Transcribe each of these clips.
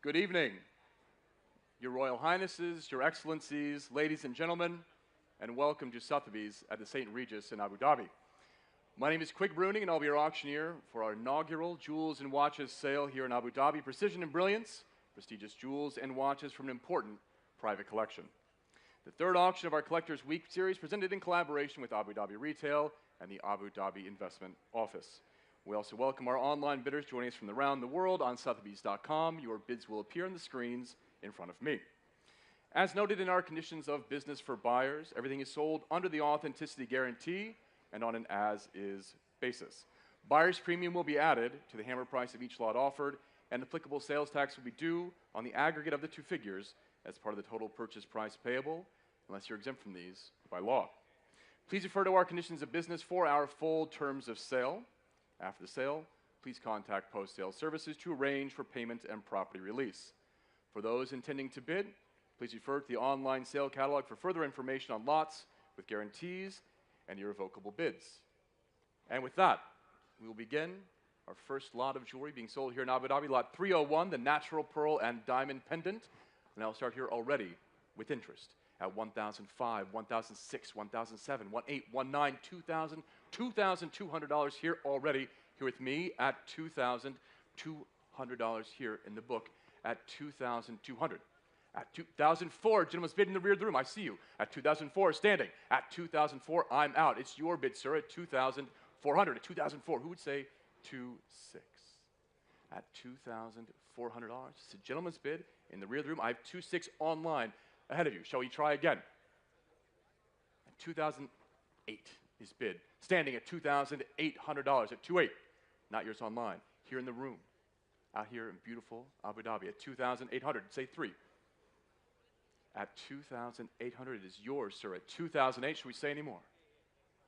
Good evening, Your Royal Highnesses, Your Excellencies, ladies and gentlemen, and welcome to Sothebys at the St. Regis in Abu Dhabi. My name is Quick Bruning, and I'll be your auctioneer for our inaugural Jewels and Watches sale here in Abu Dhabi. Precision and brilliance, prestigious jewels and watches from an important private collection. The third auction of our Collectors Week series presented in collaboration with Abu Dhabi Retail and the Abu Dhabi Investment Office. We also welcome our online bidders joining us from around the world on Sothebys.com. Your bids will appear on the screens in front of me. As noted in our conditions of business for buyers, everything is sold under the authenticity guarantee and on an as-is basis. Buyer's premium will be added to the hammer price of each lot offered, and applicable sales tax will be due on the aggregate of the two figures as part of the total purchase price payable, unless you're exempt from these by law. Please refer to our conditions of business for our full terms of sale. After the sale, please contact post-sale services to arrange for payment and property release. For those intending to bid, please refer to the online sale catalog for further information on lots with guarantees and irrevocable bids. And with that, we will begin our first lot of jewelry being sold here in Abu Dhabi, lot 301, the natural pearl and diamond pendant. And I'll start here already with interest at $1,005, $1,006, $1,007, $1,800, $1,900, $2,000, $2,200 here already. Here with me at $2,200 here in the book at $2,200. At $2,004, gentlemen's bid in the rear of the room. I see you. At $2,004, standing. At $2,004, I'm out. It's your bid, sir, at $2,400. At $2,004, who would say $2,600? At $2,400. It's a gentleman's bid in the rear of the room. I have $2,600 online ahead of you. Shall we try again? At $2,008 is bid. Standing at $2,800 at $2,800. Not yours online. Here in the room. Out here in beautiful Abu Dhabi at $2,800. Say 3. At $2,800 it is yours, sir. At $2,008, should we say any more?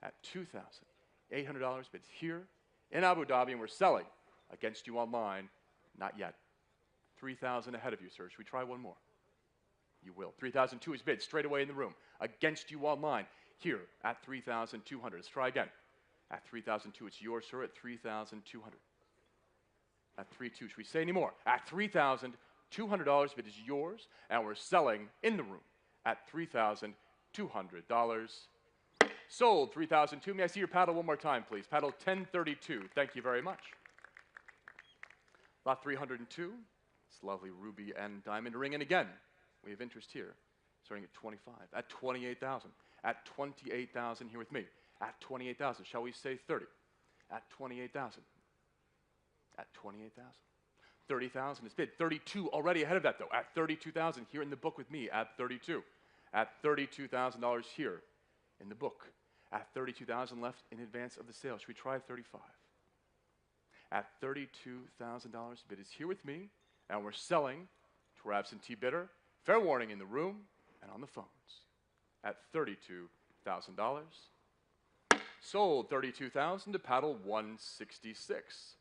At $2,800 bids here in Abu Dhabi, and we're selling against you online. Not yet. $3,000 ahead of you, sir. Should we try one more? You will. $3,200 is bid straight away in the room. Against you online. Here at $3,200. Let's try again. At $3,200, it's yours, sir. At $3,200. At $3,200, should we say any more? At $3,200, bid is yours, and we're selling in the room at $3,200. Sold $3,200. May I see your paddle one more time, please? Paddle 1032. Thank you very much. Lot 302. It's lovely ruby and diamond ring, and again, we have interest here, starting at 25, at 28,000, at 28,000 here with me, at 28,000. Shall we say 30? At 28,000, at 28,000. 30,000 is bid. 32 already ahead of that though. At 32,000 here in the book with me. At 32. At $32,000 here in the book. At 32,000 left in advance of the sale. Should we try 35? At $32,000 bid is here with me, and we're selling to our absentee bidder. Fair warning in the room and on the phones. At $32,000. Sold $32,000 to paddle 166.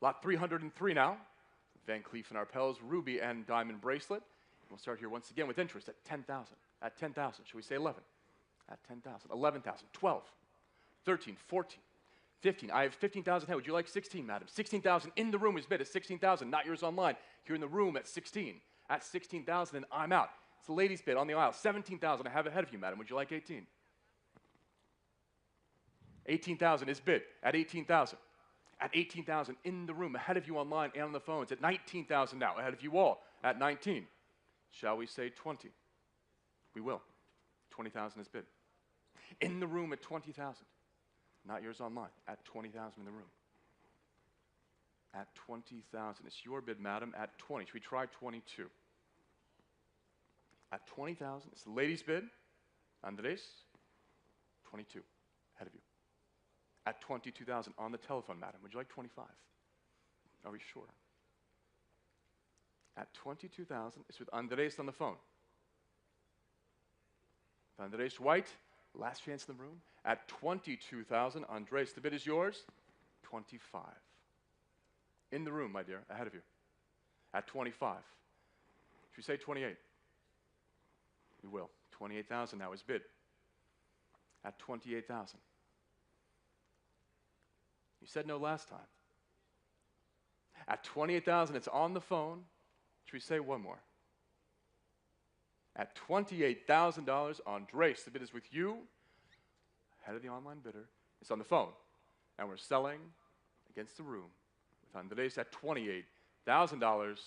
Lot 303 now. Van Cleef & Arpels ruby and diamond bracelet. We'll start here once again with interest at 10,000. At 10,000, should we say 11? At 10,000, 11,000, 12, 13, 14, 15. I have 15,000 ahead. Would you like 16, madam? 16,000 in the room is bid at 16,000. Not yours online. Here in the room at 16. At 16,000, and I'm out. It's the ladies' bid on the aisle. 17,000 I have ahead of you, madam. Would you like 18? 18,000 is bid at 18,000. At 18,000 in the room, ahead of you online and on the phones. At 19,000 now, ahead of you all. At 19. Shall we say 20? We will. 20,000 is bid. In the room at 20,000. Not yours online. At 20,000 in the room. At 20,000. It's your bid, madam. At 20. Should we try 22? At 20,000. It's the ladies' bid. Andres. 22. Ahead of you. At 22,000 on the telephone, madam. Would you like 25? Are we sure? At 22,000, it's with Andres on the phone. Andres White, last chance in the room. At 22,000, Andres, the bid is yours. 25. In the room, my dear, ahead of you. At 25. Should we say 28? We will. 28,000 now is bid. At 28,000. You said no last time. At 28,000, it's on the phone. Should we say one more? At $28,000, Andres, the bid is with you. Head of the online bidder. It's on the phone. And we're selling against the room with Andres at $28,000.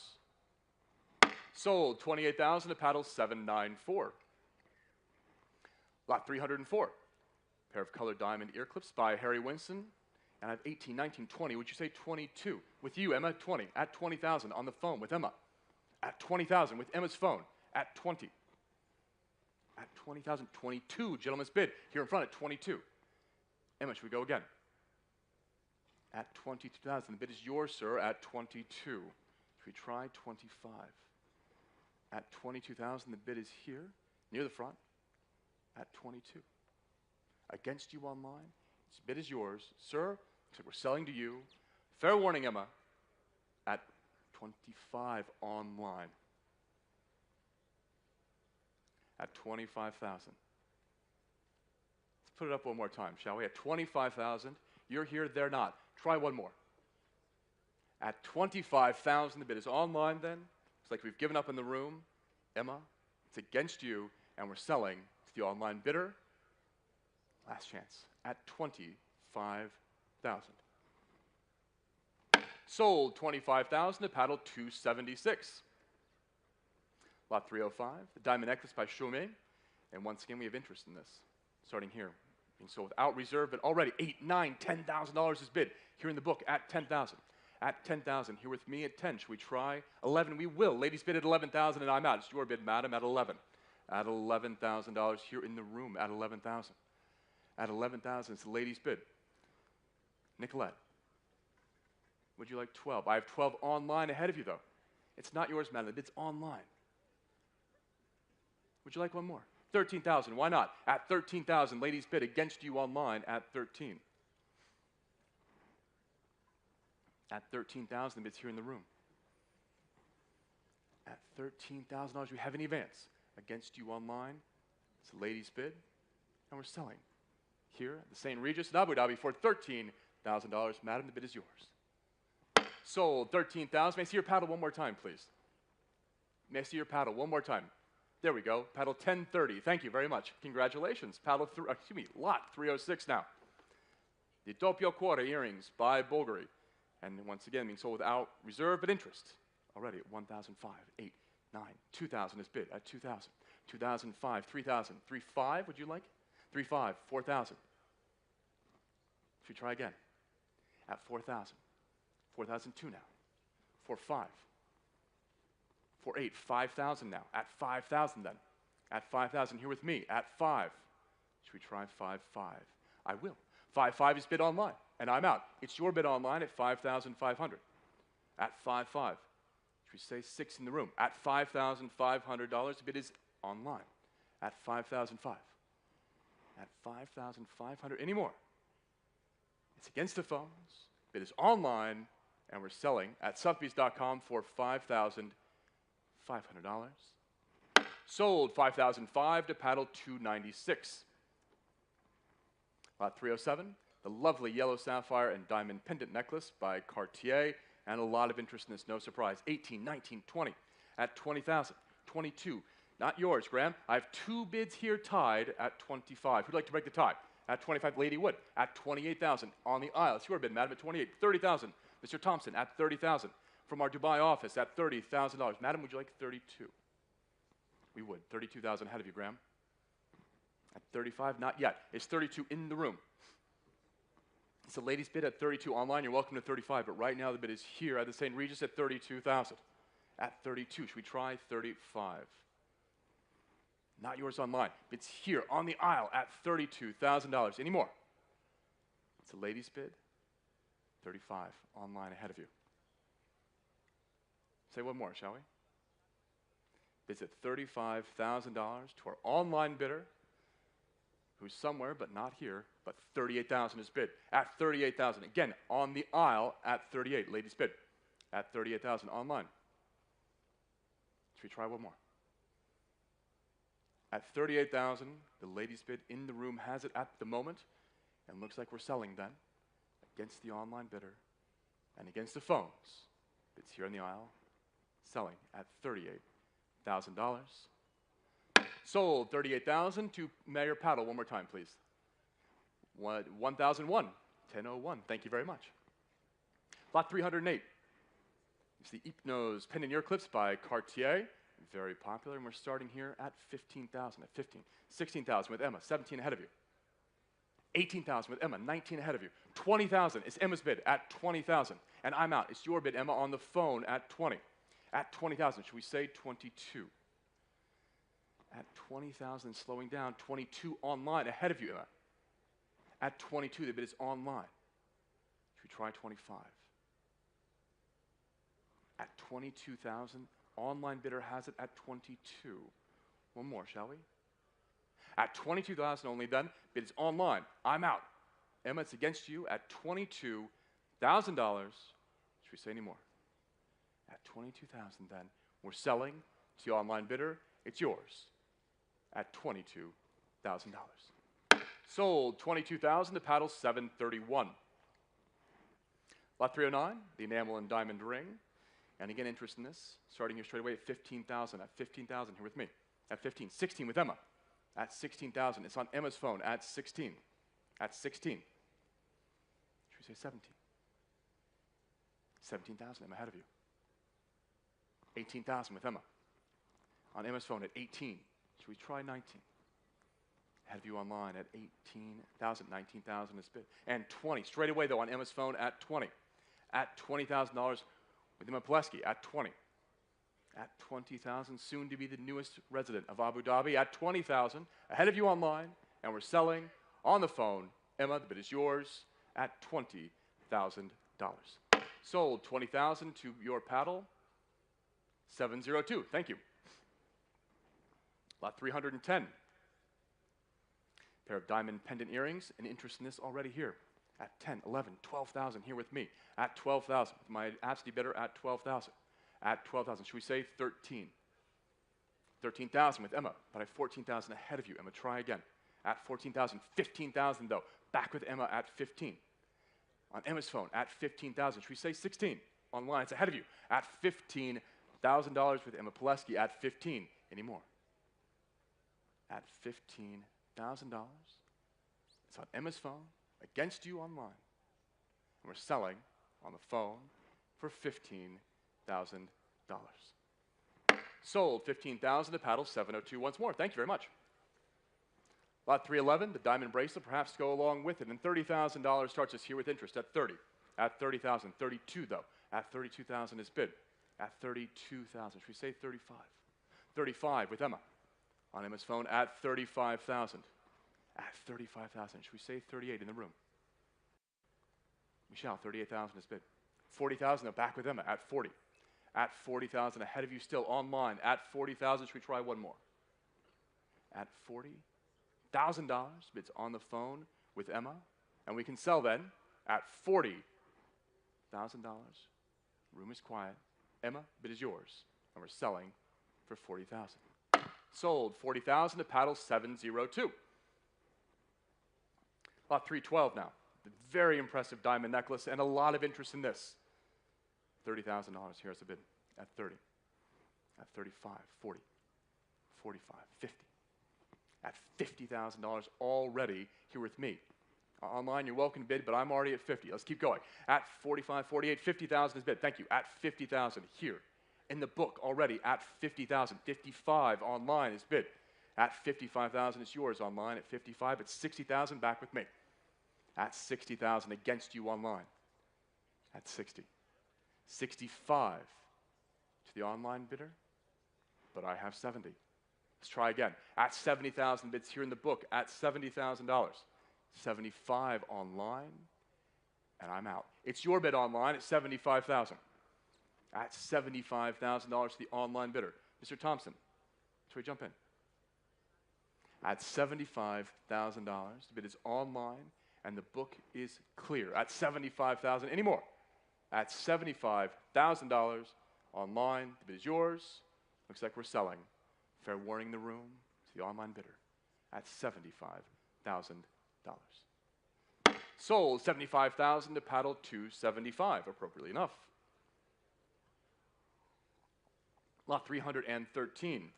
Sold $28,000 to paddle 794. Lot 304. Pair of colored diamond ear clips by Harry Winston. And I have 18, 19, 20. Would you say 22? With you, Emma, 20. At 20,000 on the phone with Emma. At 20,000 with Emma's phone. At 20. At 20,000, 22. Gentleman's bid here in front at 22. Emma, should we go again? At 22,000. The bid is yours, sir, at 22. Should we try 25? At 22,000, the bid is here, near the front, at 22. Against you online, this bid is yours. Sir, looks like we're selling to you. Fair warning, Emma, at 25 online. At 25,000. Let's put it up one more time, shall we? At 25,000, you're here, they're not. Try one more. At 25,000, the bid is online then. It's like we've given up in the room. Emma, it's against you, and we're selling to the online bidder. Last chance. At 25,000. Sold 25,000 to paddle 276. Lot 305, the diamond necklace by Chaumet. And once again, we have interest in this. Starting here, being sold without reserve, but already $8,000, $9,000, $10,000 is bid. Here in the book at 10,000. At 10,000, here with me at 10. Should we try 11? We will. Ladies bid at 11,000 and I'm out. It's your bid, madam, at 11. At $11,000 here in the room at 11,000. At 11,000, it's the ladies bid. Nicolette, would you like 12? I have 12 online ahead of you, though. It's not yours, madam. The bid's online. Would you like one more? 13,000. Why not? At 13,000, ladies bid against you online at 13. At 13,000, the bid's here in the room. At $13,000, we have an advance against you online. It's a ladies bid, and we're selling here at the St. Regis in Abu Dhabi for $13,000. Madam, the bid is yours. Sold 13,000. May I see your paddle one more time, please? May I see your paddle one more time? There we go. Paddle 1030. Thank you very much. Congratulations. Paddle lot 306 now. The doppio cuore earrings by Bulgari. And once again, being sold without reserve but interest. Already at 1,005, 8, 9, 2,000 is bid at 2,000. 2,005, 3,000. 3,500, would you like? 3,500, 4,000. Should we try again? At 4,000. 4,002 now. 4,500. 4,800, 5,000 now. At 5,000 then. At 5,000, here with me. At 5. Should we try 5,500? I will. 5,500 is bid online, and I'm out. It's your bid online at 5,500. At 5,500. Should we say 6 in the room? At $5,500, the bid is online. At 5,500. At 5,500. Any more? It's against the phones. Bid is online, and we're selling at Sothebys.com for $5,500. Sold 5,005 to paddle 296. Lot 307, the lovely yellow sapphire and diamond pendant necklace by Cartier, and a lot of interest in this, no surprise. 18, 19, 20 at 20,000. 22, not yours, Graham. I have 2 bids here tied at 25. Who'd like to break the tie? At 25, Lady Wood. At 28,000 on the aisle. It's your bid, madam, at 28. 30,000. Mr. Thompson at 30,000. From our Dubai office at $30,000. Madam, would you like 32? We would. 32,000 ahead of you, Graham. At 35, not yet. It's 32 in the room. It's the ladies' bid at 32 online. You're welcome to 35, but right now the bid is here at the St. Regis at 32,000. At 32, should we try 35? Not yours online. It's here on the aisle at $32,000. Any more? It's a ladies' bid. 35 online ahead of you. Say one more, shall we? Bids at $35,000 to our online bidder, who's somewhere but not here, but 38,000 is bid. At 38,000, again, on the aisle at 38, ladies bid. At 38,000 online. Should we try one more? At 38,000, the ladies bid in the room has it at the moment, and looks like we're selling then, against the online bidder, and against the phones. Bids here in the aisle. Selling at $38,000. Sold $38,000 to Mayor Paddle. One more time, please. 1,001. 1001. Thank you very much. Lot 308. It's the Hypnose pendant ear clips by Cartier. Very popular, and we're starting here at 15,000. At 15. 16,000 with Emma. 17 ahead of you. 18,000 with Emma. 19 ahead of you. 20,000. It's Emma's bid at 20,000. And I'm out. It's your bid, Emma, on the phone at 20. At 20,000. Should we say 22? At 20,000, slowing down. 22 online ahead of you, Emma. At 22, the bid is online. Should we try 25? At 22,000, online bidder has it at 22. One more, shall we? At 22,000 only then, bid is online. I'm out. Emma, it's against you at $22,000. Should we say any more? At 22,000 then, we're selling to the online bidder. It's yours at $22,000. Sold $22,000 to Paddle 731. Lot 309, the enamel and diamond ring. And again, interest in this, starting here straight away at 15,000. At 15,000, here with me. At 15, 16 with Emma. At 16,000, it's on Emma's phone. At 16. At 16. Should we say 17? 17,000, Emma ahead of you. 18,000 with Emma. On Emma's phone at 18. Should we try 19? Ahead of you online at 18,000. 19,000 is bid. And 20. Straight away, though, on Emma's phone at 20. At $20,000 with Emma Pulaski at 20. At 20,000, soon to be the newest resident of Abu Dhabi. At 20,000, ahead of you online, and we're selling on the phone. Emma, the bid is yours at $20,000. Sold $20,000 to your Paddle 702. Thank you. Lot 310. Pair of diamond pendant earrings. An interest in this already here. At 10, 11, 12,000 here with me. At 12,000. With my absentee bidder at 12,000. At 12,000. Should we say 13? 13,000 with Emma. But I have 14,000 ahead of you. Emma, try again. At 14,000. 15,000 though. Back with Emma at 15. On Emma's phone at 15,000. Should we say 16? Online, it's ahead of you. At $15,000 with Emma Pulaski at 15. Any more? At $15,000. It's on Emma's phone, against you online. And we're selling on the phone for $15,000. Sold $15,000 to Paddle 702 once more. Thank you very much. Lot 311, the diamond bracelet, perhaps go along with it. And $30,000 starts us here with interest at 30. At 30,000, 32 though. At 32,000 is bid. At 32,000, should we say 35? 35 with Emma. On Emma's phone at 35,000. At 35,000, should we say 38 in the room? We shall. 38,000 is bid. 40,000 though, back with Emma at 40. At 40,000, ahead of you still online. At 40,000, should we try one more? At $40,000, bids on the phone with Emma. And we can sell then at $40,000. Room is quiet. Emma, bid is yours. And we're selling for $40,000. Sold $40,000 to Paddle 702. Lot 312 now. The very impressive diamond necklace and a lot of interest in this. $30,000 here as a bid at 30. At 35, 40, 45, 50. At $50,000 already here with me. Online, you're welcome to bid, but I'm already at 50. Let's keep going. At 45, 48, 50,000 is bid. Thank you. At 50,000 here. In the book already at 50,000. 55 online is bid. At 55,000 it's yours online. At 55, it's 60,000 back with me. At 60,000 against you online. At 60. 65 to the online bidder, but I have 70. Let's try again. At 70,000 bids here in the book. At $70,000. 75 online, and I'm out. It's your bid online at 75,000. At $75,000 to the online bidder. Mr. Thompson, should we jump in? At $75,000, the bid is online, and the book is clear. At $75,000, any more? At $75,000 online, the bid is yours. Looks like we're selling. Fair warning the room to the online bidder at $75,000. Sold $75,000 to Paddle 275, appropriately enough. Lot 313.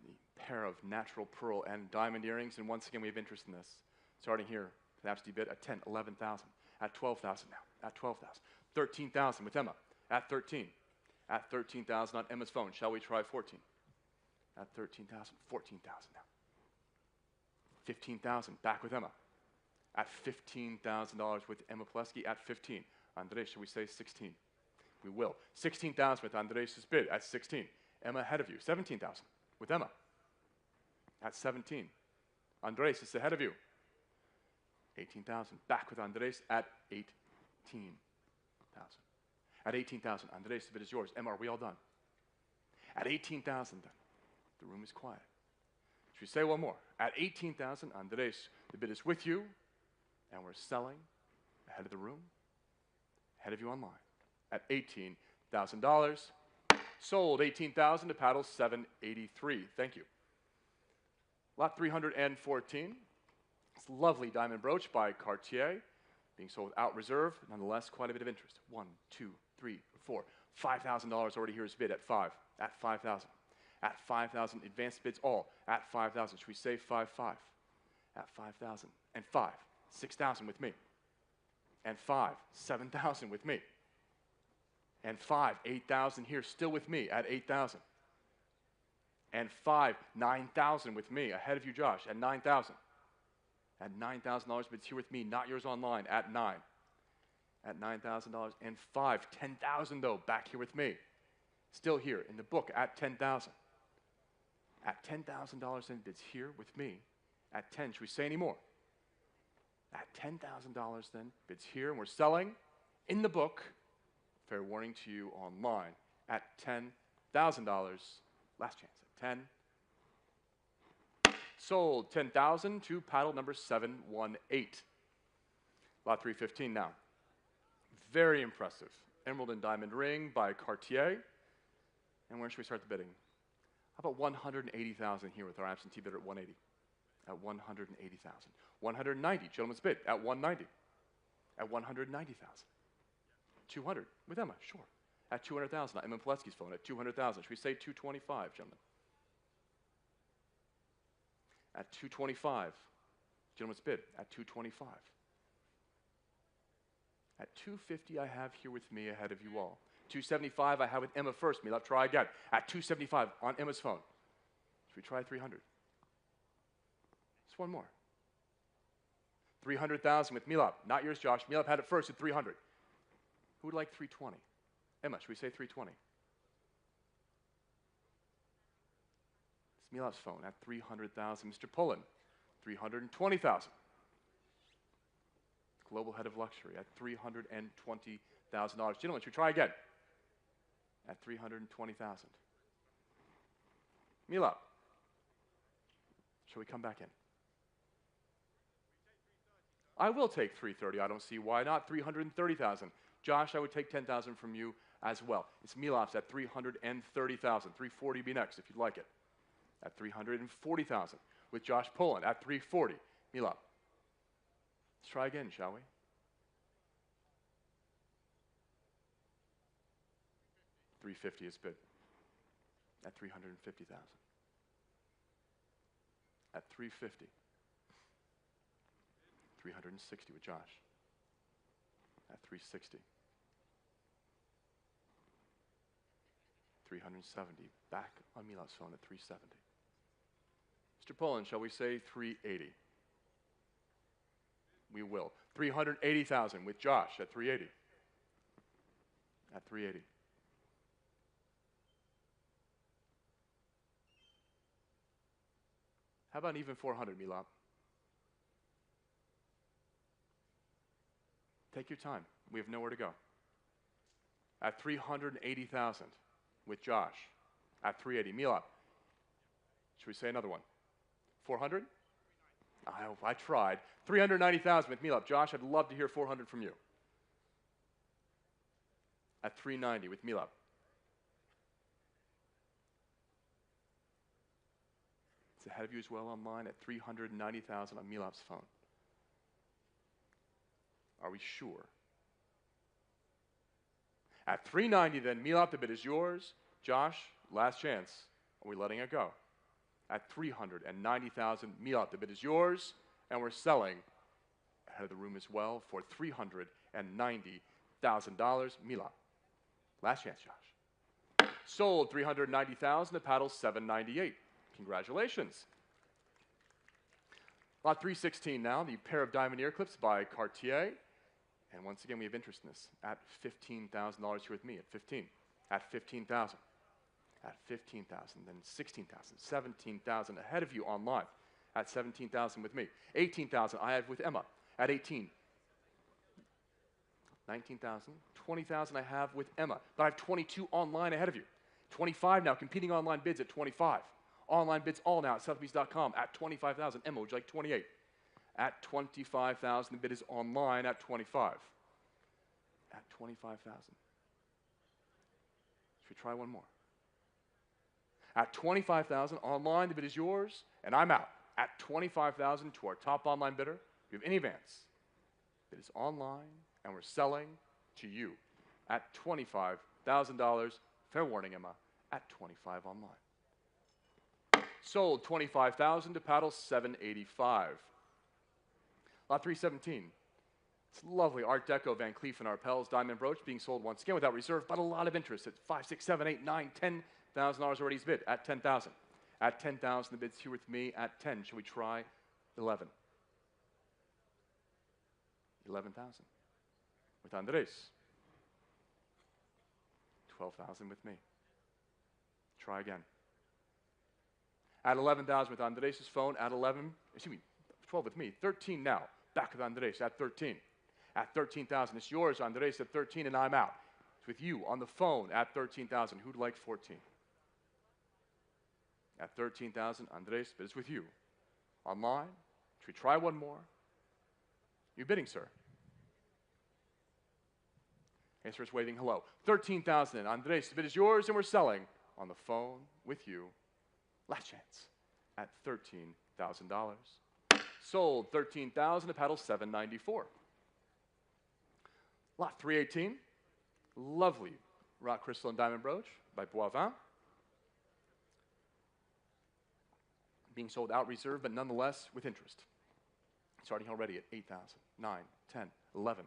The pair of natural pearl and diamond earrings, and once again we have interest in this. Starting here, the absolute bid at 10, 11,000, at 12,000 now, at 12,000, 13,000 with Emma, at 13, at 13,000 on Emma's phone. Shall we try 14? At 13,000, 14,000 now, 15,000, back with Emma, at $15,000 with Emma Plesky, at 15. Andres, shall we say 16? We will. 16,000 with Andres' bid at 16. Emma ahead of you, 17,000 with Emma, at 17. Andres is ahead of you, 18,000. Back with Andres at 18,000. At 18,000, Andres, the bid is yours. Emma, are we all done? At 18,000 then, the room is quiet. Should we say one more? At 18,000, Andres, the bid is with you, and we're selling ahead of the room, ahead of you online. At $18,000, sold 18,000 to paddle 783. Thank you. Lot 314. This lovely diamond brooch by Cartier, being sold without reserve. Nonetheless, quite a bit of interest. 1, 2, 3, 4. $5,000 already here is bid at 5. At 5,000. At 5,000. Advanced bids all at 5,000. Should we say 5, 5? At 5,000. And 5. 6,000 with me. And 5. 7,000 with me. And 5. 8,000 here still with me at 8,000. And 5. 9,000 with me ahead of you, Josh, at 9,000. At $9,000 bids here with me, not yours online, at 9. At $9,000 and 5. 10,000 though, back here with me. Still here in the book at 10,000. At $10,000 then bids here with me at 10. Should we say any more? At $10,000 then bids here, and we're selling in the book. Fair warning to you online at $10,000. Last chance at 10. Sold 10,000 to paddle number 718. Lot 315 now. Very impressive. Emerald and diamond ring by Cartier. And where should we start the bidding? How about 180,000 here with our absentee bidder at 180? At 180,000. 190, gentleman's bid at 190. At 190,000. 200 with Emma, sure. At 200,000, Emma Plesky's phone at 200,000. Should we say 225, gentlemen? At 225, gentleman's bid at 225. At 250, I have here with me ahead of you all. 275, I have with Emma first. Me, let's try again. At 275 on Emma's phone. Should we try 300? Just one more. 300,000 with Milap. Not yours, Josh. Milap had it first at 300. Who would like 320? Emma, should we say 320? It's Milap's phone at 300,000. Mr. Pullen, 320,000. Global head of luxury at $320,000. Gentlemen, should we try again? At 320,000. Milap, shall we come back in? I will take 330. I don't see why not. 330,000. Josh, I would take 10,000 from you as well. It's Milap's at 330,000. 340 be next if you'd like it. At 340,000 with Josh Pullen at 340. Milap. Let's try again, shall we? $350 is bid. At 350,000. At 350. 360 with Josh. At 360. 370. Back on Milap's phone at 370. Mr. Pullen, shall we say 380? We will. 380,000 with Josh at 380. At 380. How about even 400, Milap? Take your time. We have nowhere to go. At 380,000 with Josh. At 380. Milap. Should we say another one? 400? I tried. 390,000 with Milap. Josh, I'd love to hear 400 from you. At 390 with Milap. It's ahead of you as well online at 390,000 on Milap's phone. Are we sure? At 390 then, Milap, the bid is yours. Josh, last chance. Are we letting it go? At 390,000 Mila. The bid is yours, and we're selling ahead of the room as well for $390,000 Mila. Last chance, Josh. Sold 390,000. The paddle 798. Congratulations. Lot 316 now, the pair of diamond ear clips by Cartier. And once again, we have interest in this at $15,000 here with me at 15. At 15,000. At 15,000, then 16,000, 17,000 ahead of you online at 17,000 with me. 18,000 I have with Emma at 18. 19,000, 20,000 I have with Emma, but I have 22 online ahead of you. 25 now, competing online bids at 25. Online bids all now at Sothebys.com at 25,000. Emma, would you like 28? At 25,000, the bid is online at 25. At 25,000. Should we try one more? At 25,000 online, the bid is yours, and I'm out. At 25,000 to our top online bidder, if you have any advance, bid is online, and we're selling to you at $25,000. Fair warning, Emma, at 25 online. Sold 25,000 to paddle 785. Lot 317. It's lovely Art Deco Van Cleef and Arpels diamond brooch being sold once again without reserve, but a lot of interest at $5, $6, $7, $8, $9, $10,000 already is bid at 10,000. At 10,000, the bid's here with me at 10. Shall we try 11? 11,000 with Andres. 12,000 with me. Try again. At 11,000 with Andres' phone. At 12 with me. 13 now. Back with Andres at 13. At 13,000, it's yours, Andres, at 13, and I'm out. It's with you on the phone at 13,000. Who'd like 14? At 13,000, Andres, but it's with you. Online, should we try one more? You're bidding, sir. Answer is waving hello. 13,000, Andres, the bid is yours, and we're selling on the phone with you. Last chance at $13,000. Sold 13,000 to paddle 794. Lot 318, lovely rock crystal and diamond brooch by Boivin. Being sold out reserve, but nonetheless with interest. Starting already at 8,000, 9, 10, 11,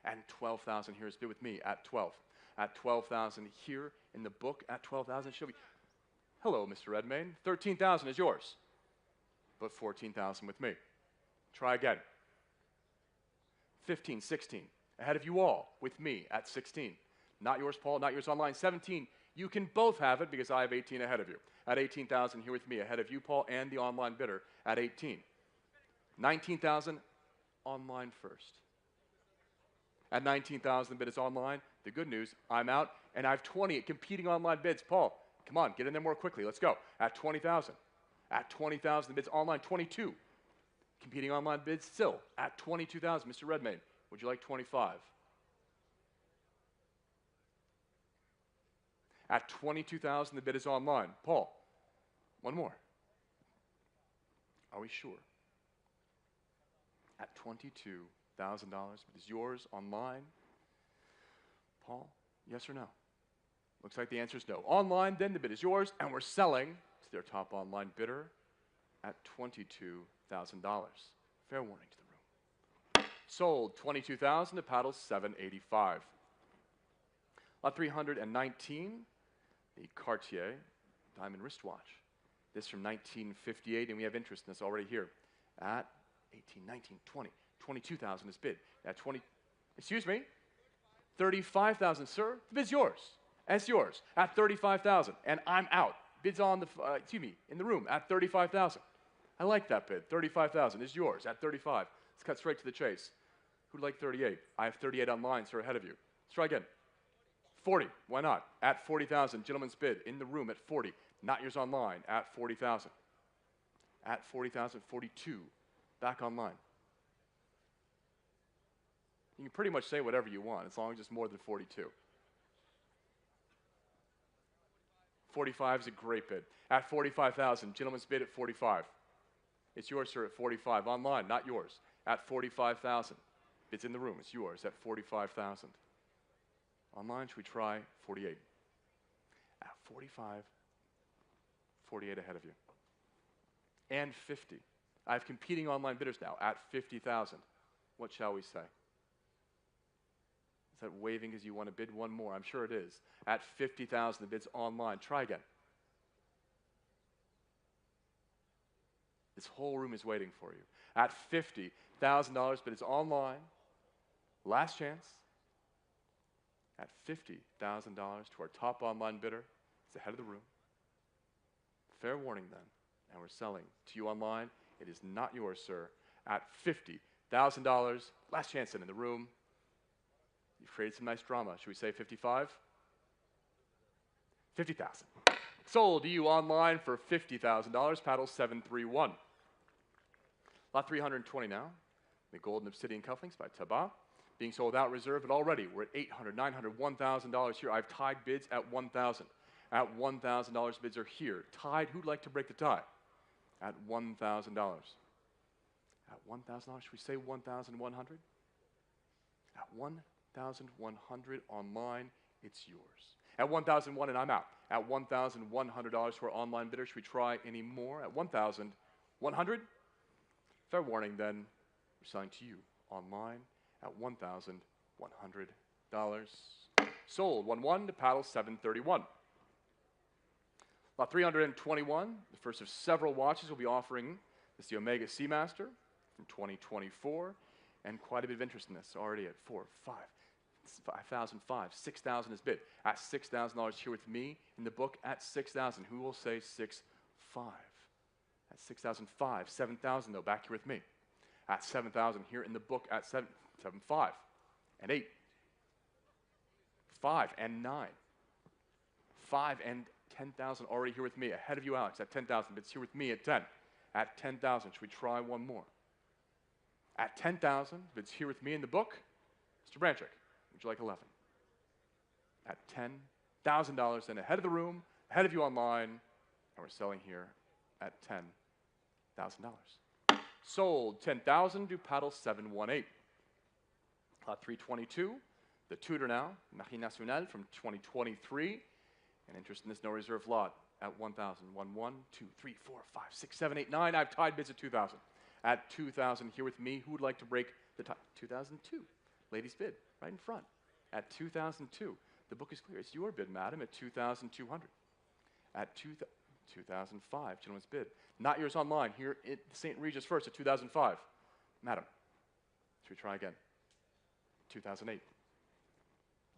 and 12,000 here is bid with me at 12. At 12,000 here in the book at 12,000. Shall we? Hello, Mr. Redmayne. 13,000 is yours, but 14,000 with me. Try again. 15, 16. Ahead of you all with me at 16. Not yours, Paul, not yours online. 17. You can both have it because I have 18 ahead of you. At 18,000 here with me, ahead of you, Paul, and the online bidder at 18. 19,000 online first. At 19,000, the bid is online. The good news, I'm out, and I have 20 competing online bids. Paul, come on, get in there more quickly. Let's go. At 20,000. At 20,000, the bid's online. 22. Competing online bids still at 22,000. Mr. Redmayne, would you like 25? At 22,000, the bid is online. Paul, one more. Are we sure? At $22,000, it is yours online. Paul, yes or no? Looks like the answer is no. Online, then the bid is yours, and we're selling to their top online bidder at $22,000. Fair warning to the room. Sold 22,000 to paddle 785. Lot 319, the Cartier diamond wristwatch. This from 1958, and we have interest in this already here at 18, 19, 20. 22,000 is bid. At 20, excuse me, 35,000, sir. The bid's yours. It's yours at 35,000, and I'm out. Bid's on the, in the room at 35,000. I like that bid. 35,000 is yours at 35. Let's cut straight to the chase. Who'd like 38? I have 38 online, sir, ahead of you. Let's try again. 40, why not? At 40,000, gentleman's bid in the room at 40. Not yours online at 40,000. At 40,000, 42, back online. You can pretty much say whatever you want as long as it's more than 42. 45 is a great bid. At 45,000, gentleman's bid at 45. It's yours, sir, at 45. Online, not yours. At 45,000. It's in the room. It's yours at 45,000. Online, should we try 48? At 45, 48 ahead of you. And 50. I have competing online bidders now at 50,000. What shall we say? Is that waving as you want to bid one more? I'm sure it is. At 50,000, the bid's online. Try again. This whole room is waiting for you. At $50,000, but it's online. Last chance. At $50,000 to our top online bidder. It's ahead of the room. Fair warning then. And we're selling to you online. It is not yours, sir. At $50,000. Last chance in the room. You've created some nice drama. Should we say 55? 50,000. Sold to you online for $50,000. Paddle 731. Lot 320 now. The Golden Obsidian Cufflinks by Taba. Being sold without reserve, but already we're at $800, $900, $1,000 here. I've tied bids at $1,000. At $1,000, bids are here. Tied, who'd like to break the tie? At $1,000. At $1,000, should we say 1,100? At 1,100 online, it's yours. At 1,001 and I'm out. At $1,100 for our online bidder. Should we try any more? At 1,100? Fair warning then, we're selling to you online at $1,100. Sold 1-1 to paddle 731. Lot 321, the first of several watches we'll be offering. This is the Omega Seamaster from 2024, and quite a bit of interest in this already at 4, 5, 5,005, 6,000 is bid. At $6,000 here with me in the book at 6,000. Who will say 6,5? At 6,005, 7,000 though, back here with me. At 7,000 here in the book at 7,5 and 8, 5 and 9, 5 and 10,000 already here with me. Ahead of you, Alex, at 10,000. It's here with me at 10. At 10,000, should we try one more? At 10,000, it's here with me in the book. Mr. Branchick, would you like 11? At $10,000, and ahead of the room, ahead of you online, and we're selling here at $10,000. Sold 10,000 to paddle 718. Lot 322, the Tudor now, Marine Nationale from 2023. And interest in this no reserve lot at 1,000. 1, 1, 2, 3, 4, 5, 6, 7, 8, 9. I've tied bids at 2,000. At 2,000 here with me, who would like to break the tie? 2,002. Ladies bid right in front. At 2,002. The book is clear. It's your bid, madam, at 2,200. At 2,005. Gentleman's bid. Not yours online. Here at St. Regis first at 2,005. Madam, should we try again? 2,008.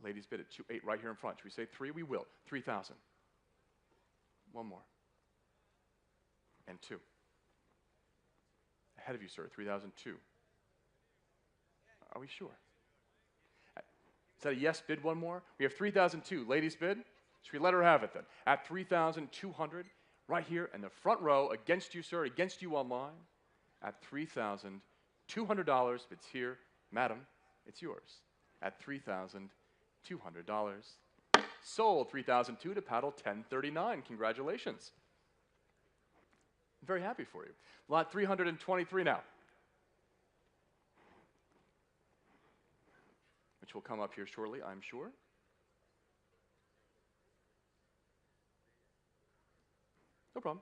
Ladies bid at 2,800 right here in front. Should we say 3? We will. 3,000. One more. And 2. Ahead of you, sir, 3,002. Are we sure? Is that a yes bid? One more? We have 3,002. Ladies bid? Should we let her have it then? At 3,200, right here in the front row, against you, sir, against you online, at $3,200. It's here. Madam, it's yours. At $3,200. Sold 3,002 to paddle 1039. Congratulations. I'm very happy for you. Lot 323 now, which will come up here shortly, I'm sure. No problem.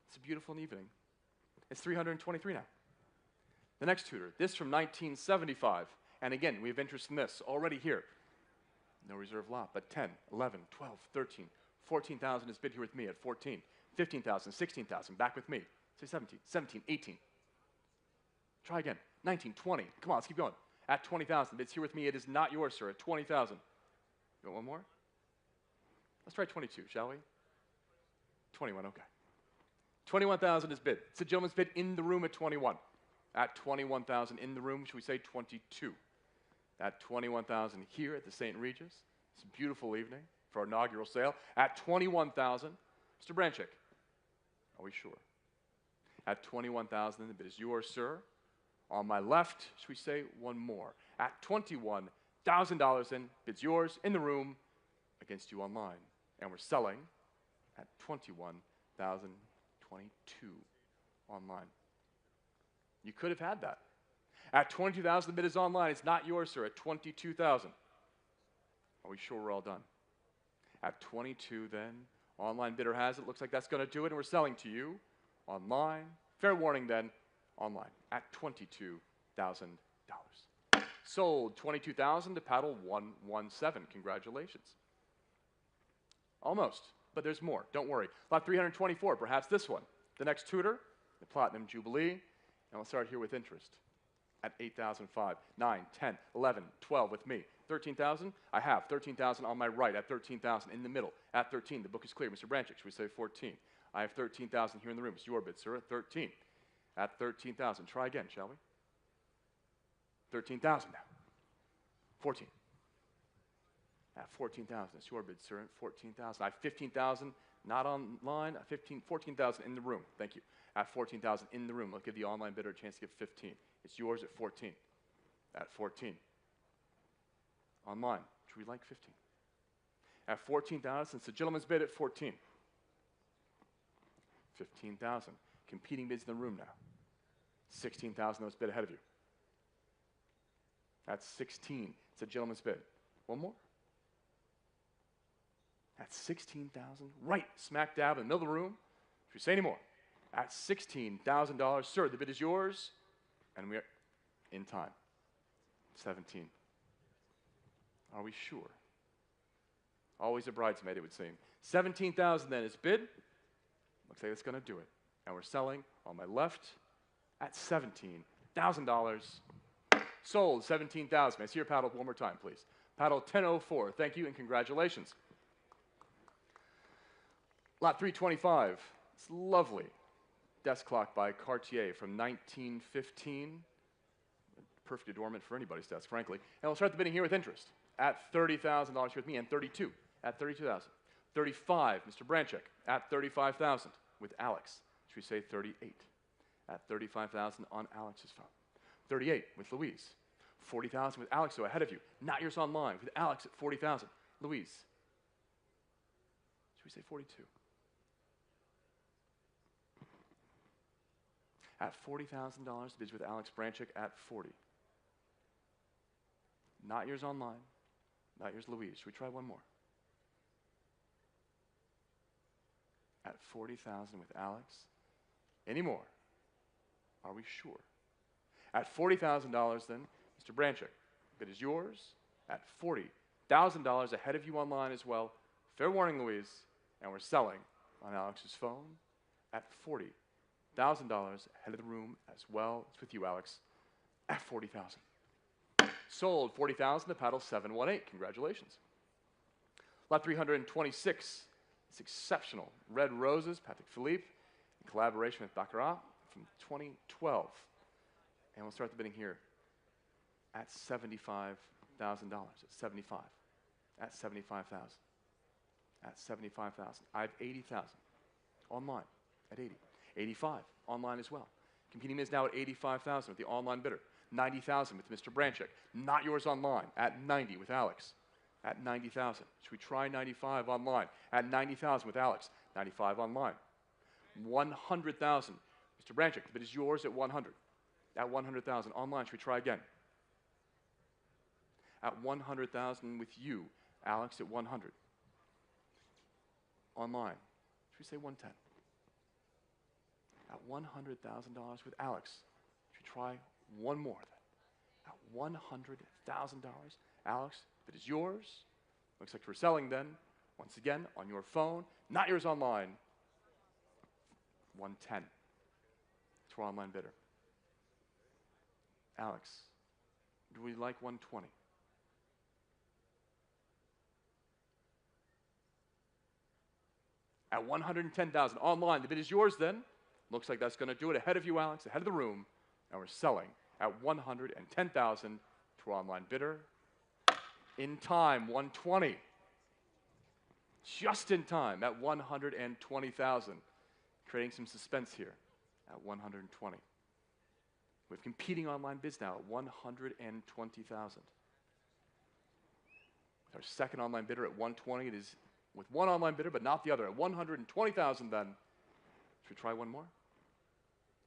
It's a beautiful evening. It's 323 now. The next Tudor, this from 1975. And again, we have interest in this already here. No reserve lot, but 10, 11, 12, 13, 14,000 is bid here with me at 14, 15,000, 16,000, back with me. Say 17, 17, 18. Try again. 19, 20. Come on, let's keep going. At 20,000, bids here with me. It is not yours, sir, at 20,000. You want one more? Let's try 22, shall we? 21, okay. 21,000 is bid. It's a gentleman's bid in the room at 21. At 21,000 in the room, should we say 22? At 21,000 here at the St. Regis. It's a beautiful evening for our inaugural sale. At 21,000, Mr. Branchick, are we sure? At 21,000, the bid is yours, sir. On my left, should we say one more? At $21,000 in, bid's yours in the room against you online. And we're selling at 21,022 online. You could have had that. At 22,000, the bid is online. It's not yours, sir. At 22,000. Are we sure we're all done? At 22 then, online bidder has it. Looks like that's going to do it, and we're selling to you online. Fair warning then, online at $22,000. Sold $22,000 to paddle 117. Congratulations. Almost, but there's more. Don't worry. Lot 324, perhaps this one. The next tutor, the Platinum Jubilee, and we'll start here with interest at 8,005, 9, 10, 11, 12 with me. 13,000, I have 13,000 on my right at 13,000 in the middle at 13. The book is clear. Mr. Branchick, should we say 14? I have 13,000 here in the room. It's your bid, sir, at 13. At 13,000. Try again, shall we? 13,000 now. 14. At 14,000. It's your bid, sir, at 14,000. I have 15,000, not online. 14,000 in the room. Thank you. At 14,000 in the room. I'll give the online bidder a chance to get 15. It's yours at 14. At 14. Online. Should we like 15? At 14,000, it's the gentleman's bid at 14. 15,000. Competing bids in the room now. 16,000, those bid ahead of you. That's 16. It's a gentleman's bid. One more. At 16,000, right smack dab in the middle of the room. Should we say any more? At $16,000, sir, the bid is yours, and we are in time. 17. Are we sure? Always a bridesmaid, it would seem. 17,000 then is bid. Looks like it's going to do it. And we're selling on my left at $17,000. Sold, 17,000. May I see your paddle one more time, please? Paddle 1004. Thank you and congratulations. Lot 325. It's lovely. Desk clock by Cartier from 1915. Perfect adornment for anybody's desk, frankly. And we'll start the bidding here with interest at $30,000 here with me, and 32 at 32,000. 35, Mr. Branchick at 35,000 with Alex. Should we say 38 at 35,000 on Alex's phone? 38 with Louise. 40,000 with Alex, so ahead of you. Not yours online with Alex at 40,000. Louise. Should we say 42? At $40,000, bids with Alex Branchick at 40. Not yours online. Not yours, Louise. Should we try one more? At 40,000 with Alex. Any more? Are we sure? At $40,000 then, Mr. Branchick, bid is yours at $40,000 ahead of you online as well. Fair warning, Louise, and we're selling on Alex's phone at $40,000 ahead of the room as well. It's with you, Alex, at 40,000. Sold 40,000 to paddle 718. Congratulations. Lot 326. It's exceptional. Red Roses, Patek Philippe, in collaboration with Baccarat from 2012. And we'll start the bidding here at $75,000. At 75. At 75,000. At 75,000. I have 80,000 online at 80. 85 online as well. Competing is now at 85,000 with the online bidder. 90,000 with Mr. Branchick. Not yours online at 90 with Alex. At 90,000. Should we try 95 online? At 90,000 with Alex. 95 online. 100,000. Mr. Branchick, the bid is yours at 100. At 100,000 online. Should we try again? At 100,000 with you, Alex, at 100. Online. Should we say 110? At $100,000 with Alex. Should we try one more then? At $100,000, Alex, if it is yours, looks like we're selling then, once again, on your phone, not yours online, 110 to our online bidder. Alex, do we like 120? At 110,000 online, the bid is yours then. Looks like that's going to do it ahead of you, Alex, ahead of the room, and we're selling at 110,000 to our online bidder. In time, 120. Just in time at 120,000. Creating some suspense here at 120. We have competing online bids now at 120,000. With our second online bidder at 120, it is with one online bidder but not the other. At 120,000 then. Should we try one more?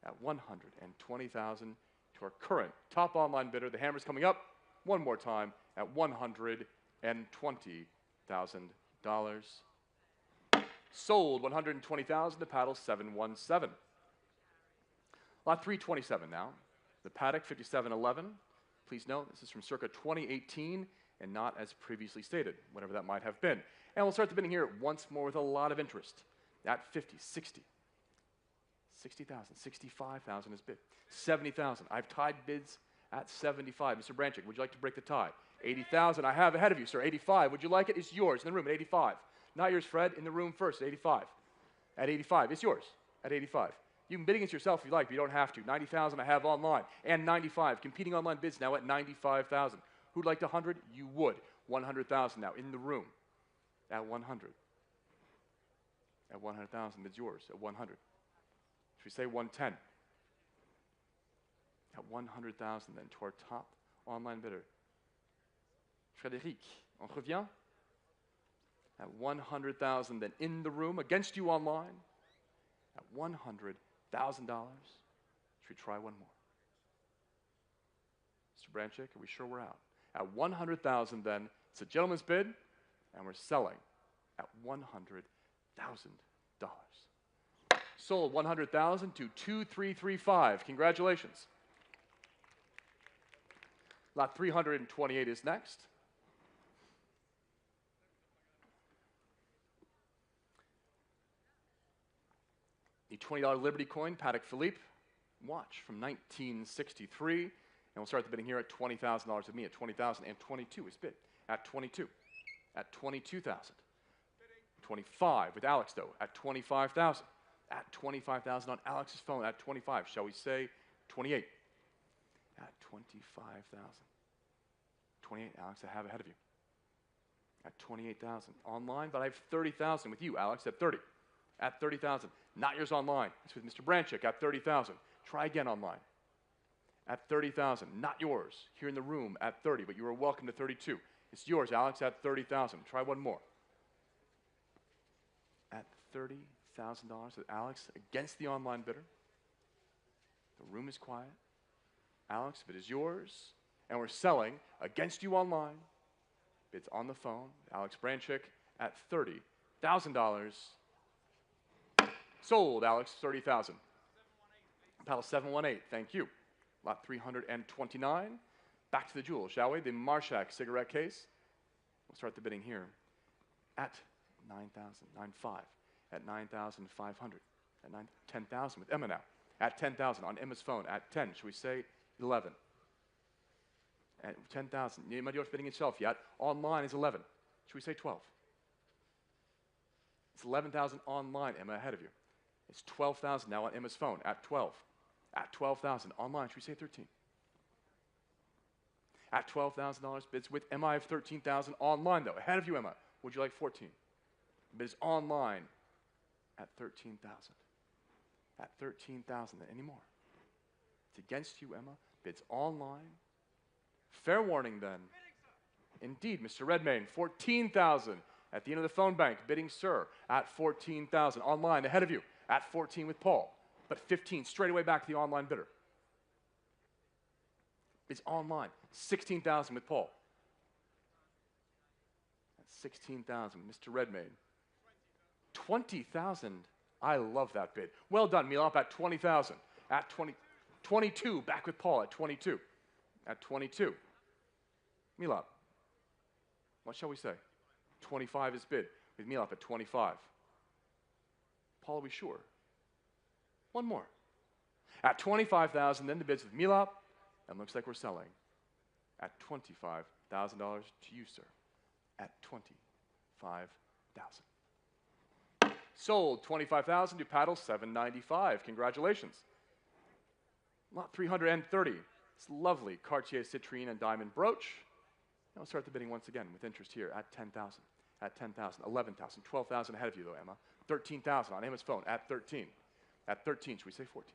At 120,000 to our current top online bidder. The hammer's coming up one more time at $120,000. Sold 120,000 to paddle 717. Lot 327 now. The paddock 5711. Please note this is from circa 2018 and not as previously stated, whatever that might have been. And we'll start the bidding here once more with a lot of interest. At 50, 60, 60,000, 65,000 is bid. 70,000. I've tied bids at 75. Mr. Branchick, would you like to break the tie? 80,000. I have ahead of you, sir. 85. Would you like it? It's yours in the room at 85. Not yours, Fred. In the room first at 85. At 85. It's yours at 85. You can bid against yourself if you like, but you don't have to. 90,000 I have online. And 95. Competing online bids now at 95,000. Who'd like to 100? You would. 100,000 now in the room at 100. At 100,000, it's yours at 100. Should we say 110? At 100,000 then to our top online bidder. Frédéric, on revient? At 100,000 then in the room against you online. At $100,000. Should we try one more? Mr. Branchick, are we sure we're out? At 100,000 then, it's a gentleman's bid, and we're selling at $100,000. Sold 100,000 to 2335. Congratulations. Lot 328 is next. The $20 Liberty coin, Patek Philippe watch from 1963. And we'll start the bidding here at $20,000 with me at 20,000, and 22 is bid at 22. At 22,000. 25 with Alex though at 25,000. At 25,000 on Alex's phone at 25. Shall we say 28? At 25,000. 28, Alex, I have ahead of you. At 28,000 online, but I have 30,000 with you, Alex, at 30. At 30,000. Not yours online. It's with Mr. Branchick at 30,000. Try again online. At 30,000. Not yours. Here in the room at 30, but you are welcome to 32. It's yours, Alex, at 30,000. Try one more. At $30,000 with Alex against the online bidder. The room is quiet. Alex, bid is yours. And we're selling against you online. Bids on the phone. Alex Branchick at $30,000. Sold, Alex, 30,000. Paddle 718, thank you. Lot 329. Back to the jewel, shall we? The Marshak cigarette case. We'll start the bidding here at 9,000, 9,500, at 9,500, at 10,000 with Emma now. At 10,000 on Emma's phone, at 10, should we say 11? At 10,000, Emma, you're bidding itself yet. Online is 11. Should we say 12? It's 11,000 online, Emma, ahead of you. It's 12,000 now on Emma's phone, at 12. At 12,000 online, should we say 13? At $12,000 bids with Emma, I have 13,000 online though. Ahead of you, Emma. Would you like 14? Bids online at 13,000. At 13,000, any more? It's against you, Emma. Bids online. Fair warning then. Indeed, Mr. Redmayne, 14,000 at the end of the phone bank, bidding sir at 14,000. Online, ahead of you, at 14 with Paul, but 15 straight away back to the online bidder. Bids online, 16,000 with Paul. At 16,000, Mr. Redmayne. 20,000, I love that bid. Well done, Milop, at 20,000. At 22, back with Paul at 22. At 22. Milop, what shall we say? 25 is bid with Milop at 25. Paul, are we sure? One more. At 25,000, then the bids with Milop, and looks like we're selling at $25,000 to you, sir. At 25,000. Sold 25,000 to paddle 795. Congratulations. Lot 330. It's lovely Cartier citrine and diamond brooch. Now we'll start the bidding once again with interest here at 10,000. At 10,000, 11,000, 12,000 ahead of you though, Emma. 13,000 on Emma's phone at 13. At 13, should we say 14?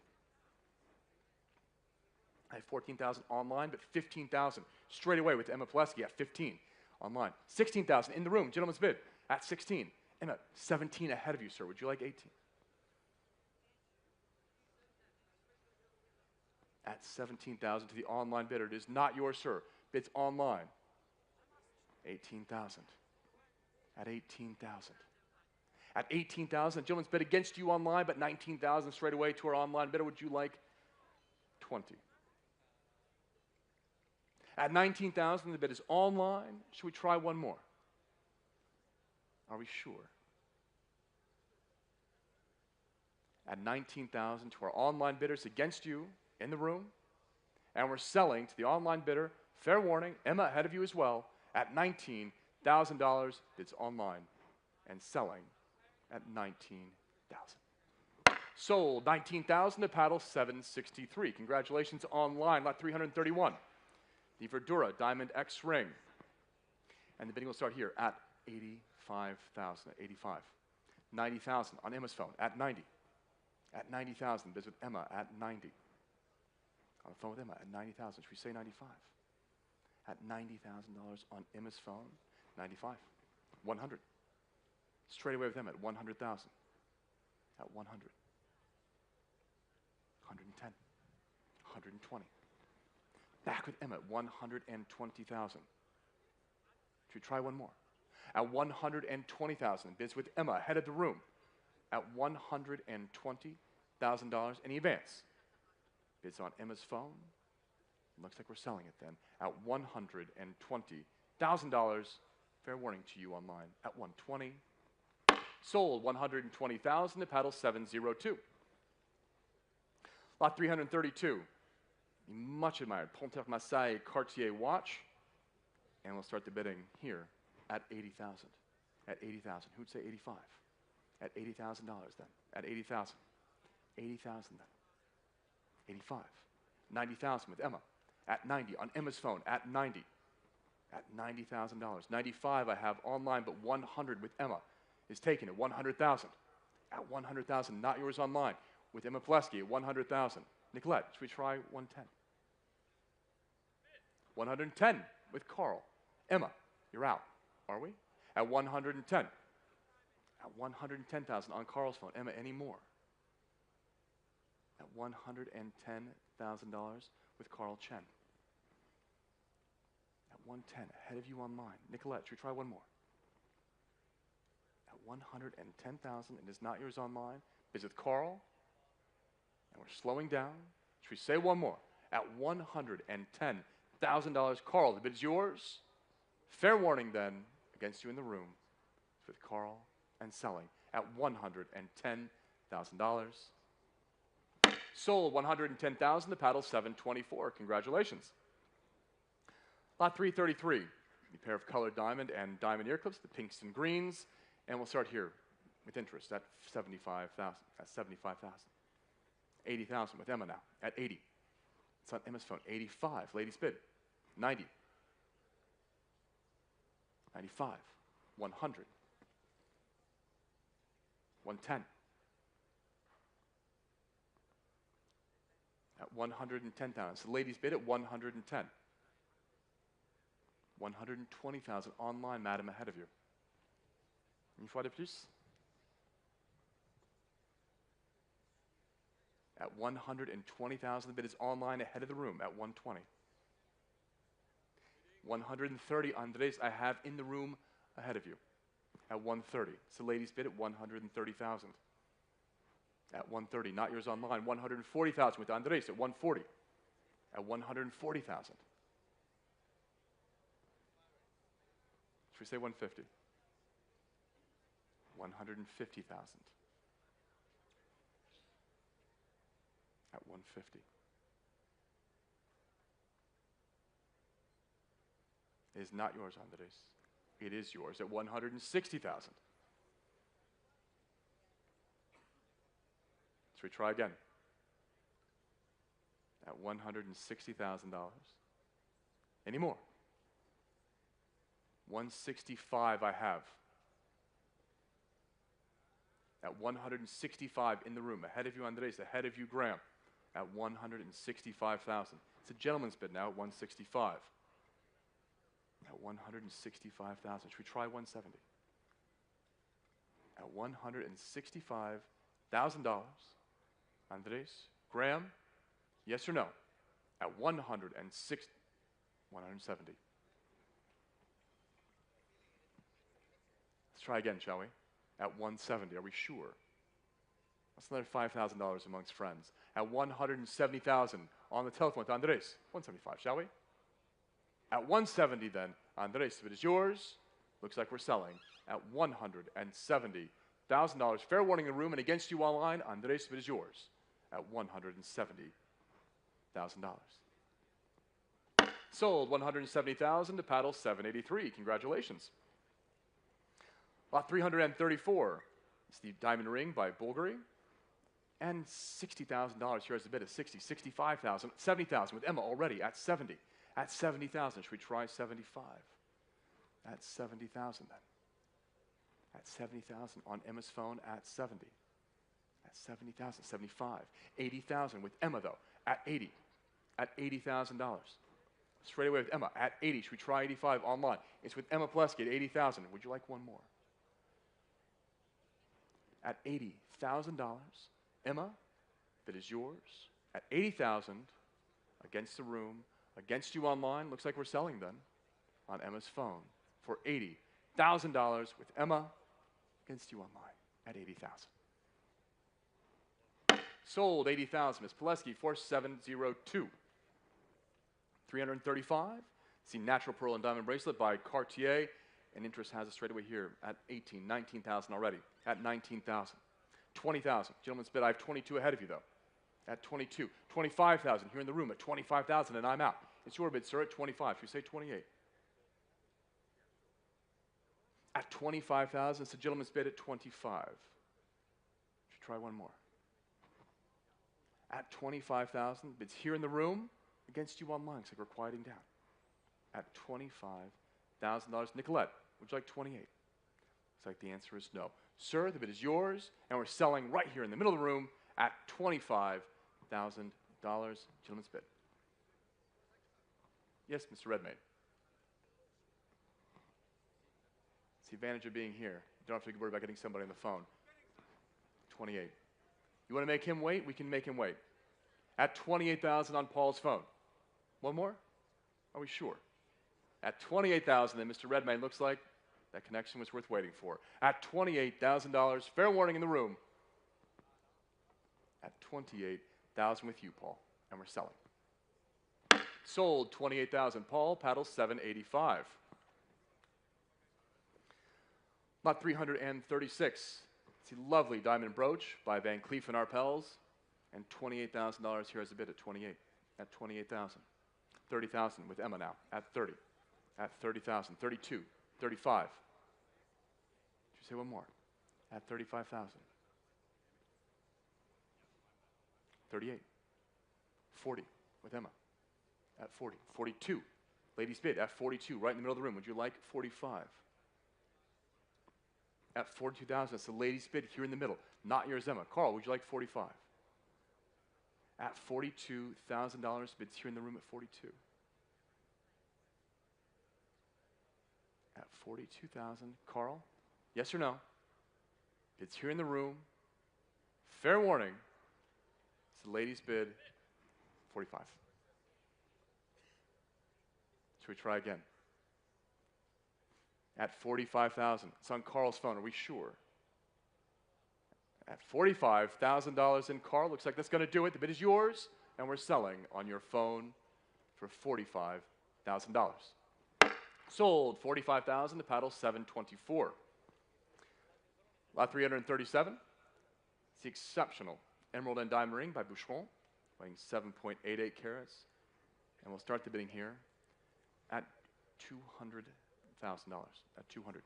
I have 14,000 online, but 15,000 straight away with Emma Pulaski at 15 online. 16,000 in the room, gentleman's bid at 16. Emma, 17 ahead of you, sir. Would you like 18? At 17,000 to the online bidder. It is not yours, sir. Bids online. 18,000. at 18,000. At 18,000, gentlemen's bid against you online, but 19,000 straight away to our online bidder. Would you like 20? At 19,000, the bid is online. Should we try one more? Are we sure? At 19,000 to our online bidders against you in the room, and we're selling to the online bidder. Fair warning, Emma ahead of you as well, at $19,000. Bids online and selling at 19,000. Sold 19,000 to paddle 763. Congratulations online, lot 331. The Verdura Diamond X ring. And the bidding will start here at 85,000, at 85. 90,000 on Emma's phone at 90. At 90,000, bids with Emma at 90. On the phone with Emma at 90,000. Should we say 95? At $90,000 on Emma's phone, 95. 100. Straight away with Emma at 100,000. At 100. 110. 120. Back with Emma at 120,000. Should we try one more? At 120,000, bids with Emma ahead of the room. At $120,000. Any advance? Bids on Emma's phone. Looks like we're selling it then. At $120,000. Fair warning to you online. At 120. Sold 120,000 to paddle 702. Lot 332. The much admired Ponter Marseille Cartier watch. And we'll start the bidding here at 80,000. At 80,000. Who'd say 85? At $80,000 then. At 80,000. 80,000 then. 85. 90,000 with Emma. At 90 on Emma's phone. At 90. At $90,000. 95 I have online, but 100 with Emma is taken at 100,000. At 100,000, not yours online. With Emma Plesky at 100,000. Nicolette, should we try 110? 110 with Carl. Emma, you're out, are we? At 110. At 110,000 on Carl's phone. Emma, any more? At $110,000 with Carl Chen. At 110, ahead of you online. Nicolette, should we try one more? At 110,000, it is not yours online. Is with Carl. And we're slowing down. Should we say one more? At $110,000, Carl, the bid is yours. Fair warning then, against you in the room. It's with Carl and selling at $110,000. Sold 110,000 to paddle 724. Congratulations. Lot 333, the pair of colored diamond and diamond ear clips, the pinks and greens. And we'll start here with interest at 75,000. At 75,000. 80,000 with Emma now at 80. It's on Emma's phone. 85. Ladies bid. 90. 95. 100. 110. At 110,000. So ladies bid at 110. 120,000 online, madam, ahead of you. Une fois de plus. At 120,000, the bid is online ahead of the room at 120. 130, Andres, I have in the room ahead of you at 130. So ladies bid at 130,000. At 130, not yours online. 140,000 with Andres at 140. At 140,000. Should we say 150? 150,000. At 150. It is not yours, Andres. It is yours at 160,000. Should we try again? At $160,000. Any more? 165 I have. At 165 in the room. Ahead of you, Andres. Ahead of you, Graham. At 165,000. It's a gentleman's bid now at 165. At 165,000. Should we try 170? At $165,000. Andres, Graham, yes or no? At 170. Let's try again, shall we? At 170, are we sure? That's another $5,000 amongst friends. At 170,000 on the telephone with Andres. 175, shall we? At 170 then, Andres, if it is yours, looks like we're selling at $170,000. Fair warning in the room and against you online, Andres, if it is yours, at $170,000. Sold 170,000 to paddle 783. Congratulations. Lot 334. It's the diamond ring by Bulgari. And $60,000 here as a bid of 60, 65,000, 70,000 with Emma already at 70. At 70,000, should we try 75? At 70,000 then. At 70,000 on Emma's phone at 70. At 70,000, 75. 80,000 with Emma though, at 80. At $80,000. Straight away with Emma at 80. Should we try 85 online? It's with Emma Plesky at 80,000. Would you like one more? At $80,000. Emma, that is yours, at 80,000, against the room, against you online. Looks like we're selling then on Emma's phone for $80,000 with Emma against you online at 80,000. Sold 80,000. Ms. Pileski 4702. 335. It's the natural pearl and diamond bracelet by Cartier, and interest has it straight away here at 18, 19,000 already at 19,000. 20,000. Gentlemen's bid, I have 22 ahead of you, though. At 22. 25,000 here in the room at 25,000, and I'm out. It's your bid, sir, at 25. Should we say 28? At 25,000, it's the gentleman's bid at 25. Should try one more. At 25,000, bids here in the room against you online. Looks like we're quieting down. At $25,000. Nicolette, would you like 28? Looks like the answer is no. Sir, the bid is yours, and we're selling right here in the middle of the room at $25,000. Gentleman's bid. Yes, Mr. Redmayne. It's the advantage of being here. You don't have to worry about getting somebody on the phone. 28. You want to make him wait? We can make him wait. At 28,000 on Paul's phone. One more? Are we sure? At 28,000, then Mr. Redmayne looks like that connection was worth waiting for. At $28,000, fair warning in the room. At $28,000 with you, Paul, and we're selling. Sold 28,000. Paul, paddle 785. Lot 336. It's a lovely diamond brooch by Van Cleef and Arpels, and $28,000 here as a bid at 28. At 28,000. 30,000 with Emma now at 30. At 30,000. 32. 35. Should we say one more? At 35,000. 38. 40 with Emma. At 40. 42. Ladies bid at 42, right in the middle of the room. Would you like 45? At 42,000. That's the ladies bid here in the middle. Not yours, Emma. Carl, would you like 45? At $42,000. Bids here in the room at 42. At 42,000. Carl, yes or no? It's here in the room. Fair warning. It's the ladies' bid, 45. Should we try again? At 45,000. It's on Carl's phone. Are we sure? At $45,000 in Carl. Looks like that's going to do it. The bid is yours, and we're selling on your phone for $45,000. Sold 45,000 to paddle 724. Lot 337. It's the exceptional emerald and diamond ring by Boucheron, weighing 7.88 carats. And we'll start the bidding here at $200,000. At 200.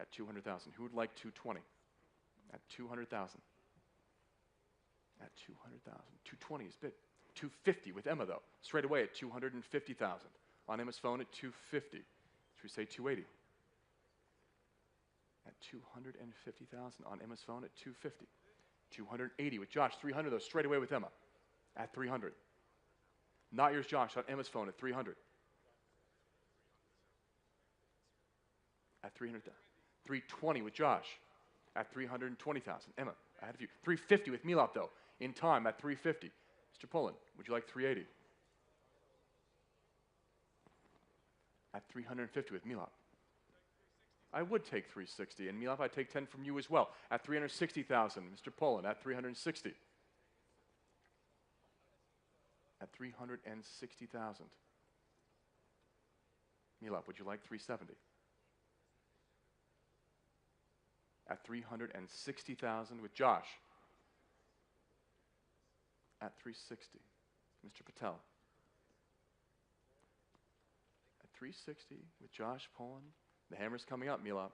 At 200,000. Who would like 220? At 200,000. At 200,000. 220 is bid. 250 with Emma though. Straight away at 250,000. On Emma's phone at 250. Should we say 280? At 250,000 on Emma's phone at 250. 280 with Josh. 300 though. Straight away with Emma at 300. Not yours, Josh. On Emma's phone at 300. At 300,000. 320 with Josh at 320,000. Emma, ahead of you. 350 with Milot though. In time at 350. Mr. Poland, would you like 380? At 350 with Milot. I would take 360, and Milap, I'd take 10 from you as well. At 360,000, Mr. Poland, at 360. At 360,000. Milap, would you like 370? At 360,000 with Josh. At 360, Mr. Patel. At 360 with Josh Poland. The hammer's coming up, Milap.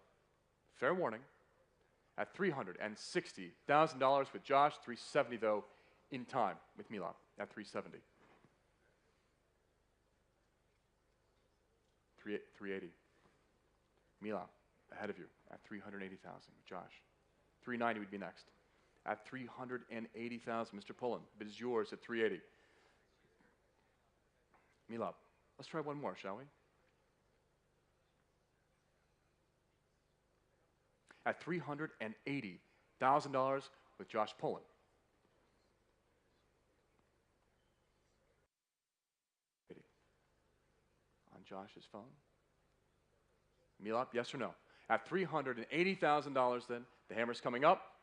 Fair warning. At $360,000 with Josh, 370 though, in time with Milap at 370. 380. Milap, ahead of you at 380,000 with Josh. 390 would be next. At 380,000, Mr. Poland, it is yours at 380. Milap, let's try one more, shall we? At $380,000 with Josh Poland. On Josh's phone. Milap, yes or no? At $380,000 then, the hammer's coming up,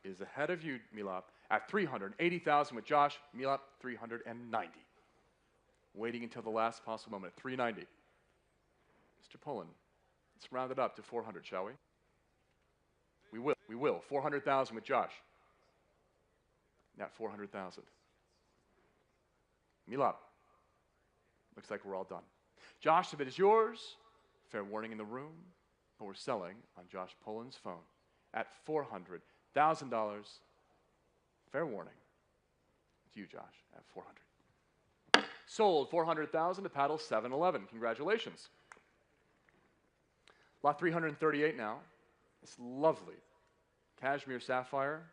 is ahead of you, Milap. At $380,000 with Josh, Milap, 390. Waiting until the last possible moment at 390. Mr. Poland, let's round it up to 400, shall we? We will. 400,000 with Josh. At 400,000. Milap, looks like we're all done. Josh, the bid is yours. Fair warning in the room, but we're selling on Josh Poland's phone at $400,000. Fair warning. It's you, Josh, at 400. Sold 400,000 to paddle 711. Congratulations. Lot 338 now. It's lovely. Cashmere sapphire,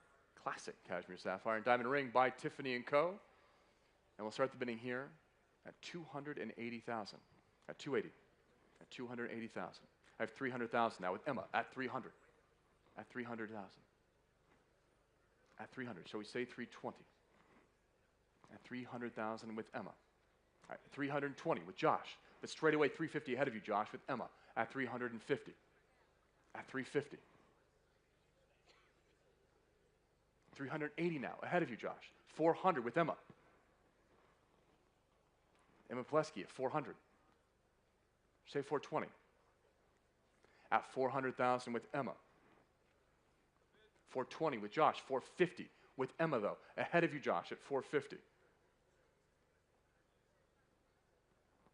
classic cashmere sapphire, and diamond ring by Tiffany & Co. And we'll start the bidding here at 280,000. At 280. At 280,000. I have 300,000 now with Emma at 300. At 300,000. At 300. Shall we say 320? At 300,000 with Emma. All right, 320 with Josh. But straight away 350 ahead of you, Josh, with Emma at 350. At 350. 380 now, ahead of you, Josh. 400 with Emma. Emma Plesky at 400. Say 420. At 400,000 with Emma. 420 with Josh. 450 with Emma, though. Ahead of you, Josh, at 450.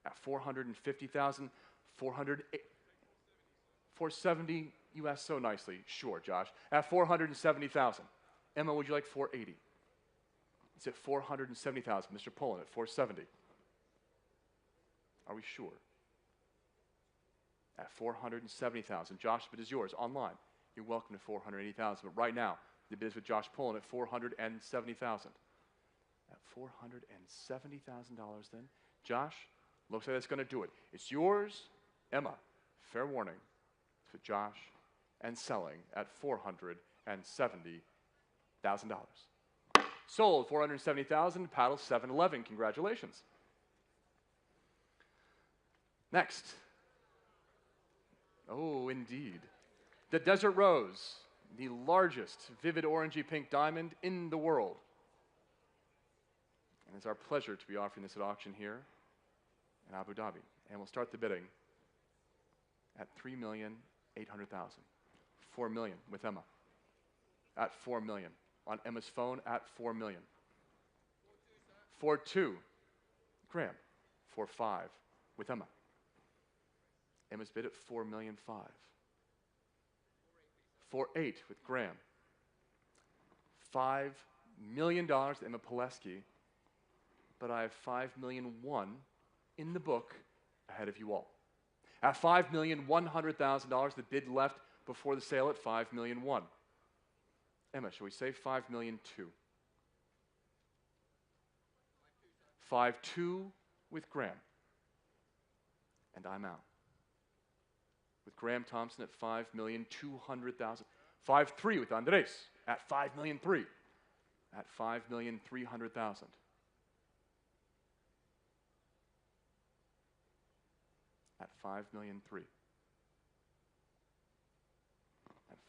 At 450,000, 470 US so nicely. Sure, Josh. At 470,000. Emma, would you like 480? It's at 470,000. Mr. Poland at 470. Are we sure? At 470,000. Josh, the bid is yours online. You're welcome to 480,000. But right now, the bid is with Josh Poland at 470,000. At $470,000 then. Josh, looks like that's going to do it. It's yours. Emma, fair warning. It's with Josh and selling at $470,000. Sold 470,000, paddle 711. Congratulations. Next. Oh, indeed. The Desert Rose, the largest vivid orangey pink diamond in the world. And it's our pleasure to be offering this at auction here in Abu Dhabi. And we'll start the bidding at $3,800,000. $4 million with Emma. At $4 million. On Emma's phone at $4 million. 4.2. Graham. 4.5 with Emma. Emma's bid at $4,500,000. 4.8 with Graham. $5 million to Emma Pileski, but I have $5,100,000 in the book ahead of you all. At $5,100,000, the bid left before the sale at $5,100,000. Emma, shall we say $5,200,000? 5.2 with Graham. And I'm out. With Graham Thompson at $5,200,000. 5.3 with Andres at $5,300,000. At $5,300,000. At $5,300,000.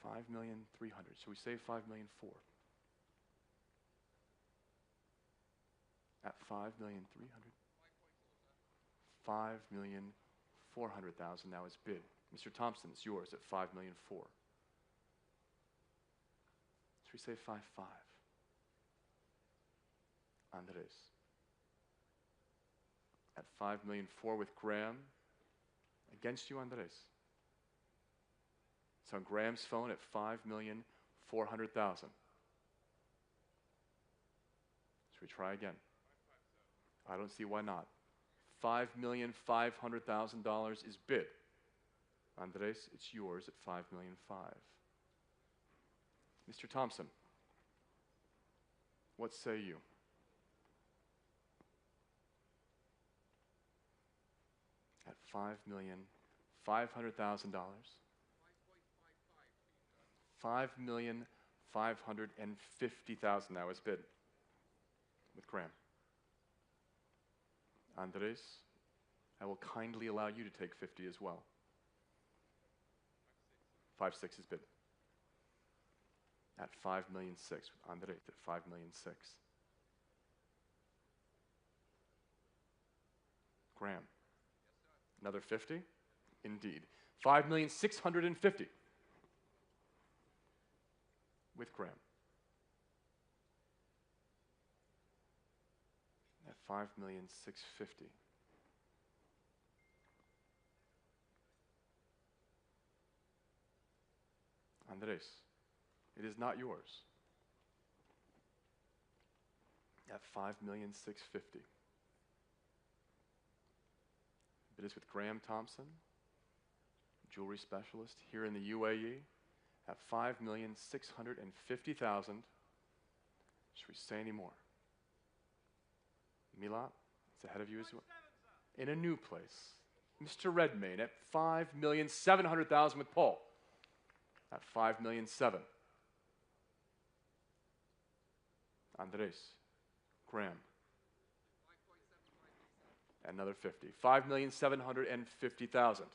5,300,000. Should we say 5,400,000? At 5,300,000. 5,400,000 now is bid. Mr. Thompson, it's yours at 5,400,000. Should we say 5,500,000? Andres. At 5,400,000 with Graham. Against you, Andres. It's on Graham's phone at 5,400,000. Should we try again? I don't see why not. $5,500,000 is bid. Andres, it's yours at 5,500,000. Mr. Thompson, what say you? At $5,500,000. $5,550,000 now is bid with Graham. Andres, I will kindly allow you to take 50 as well. 5,600,000 is bid. At 5,600,000 with Andres at 5,600,000. Graham, another 50? Indeed. 5,650,000 with Graham. At 5,650,000. Andres, it is not yours. At 5,650,000. It is with Graham Thompson, jewelry specialist here in the UAE, at 5,650,000. Should we say any more? Mila, it's ahead of you as well. In a new place. Mr. Redmayne at 5,700,000 with Paul. At 5,700,000. Andres, Graham. Another 50. 5,750,000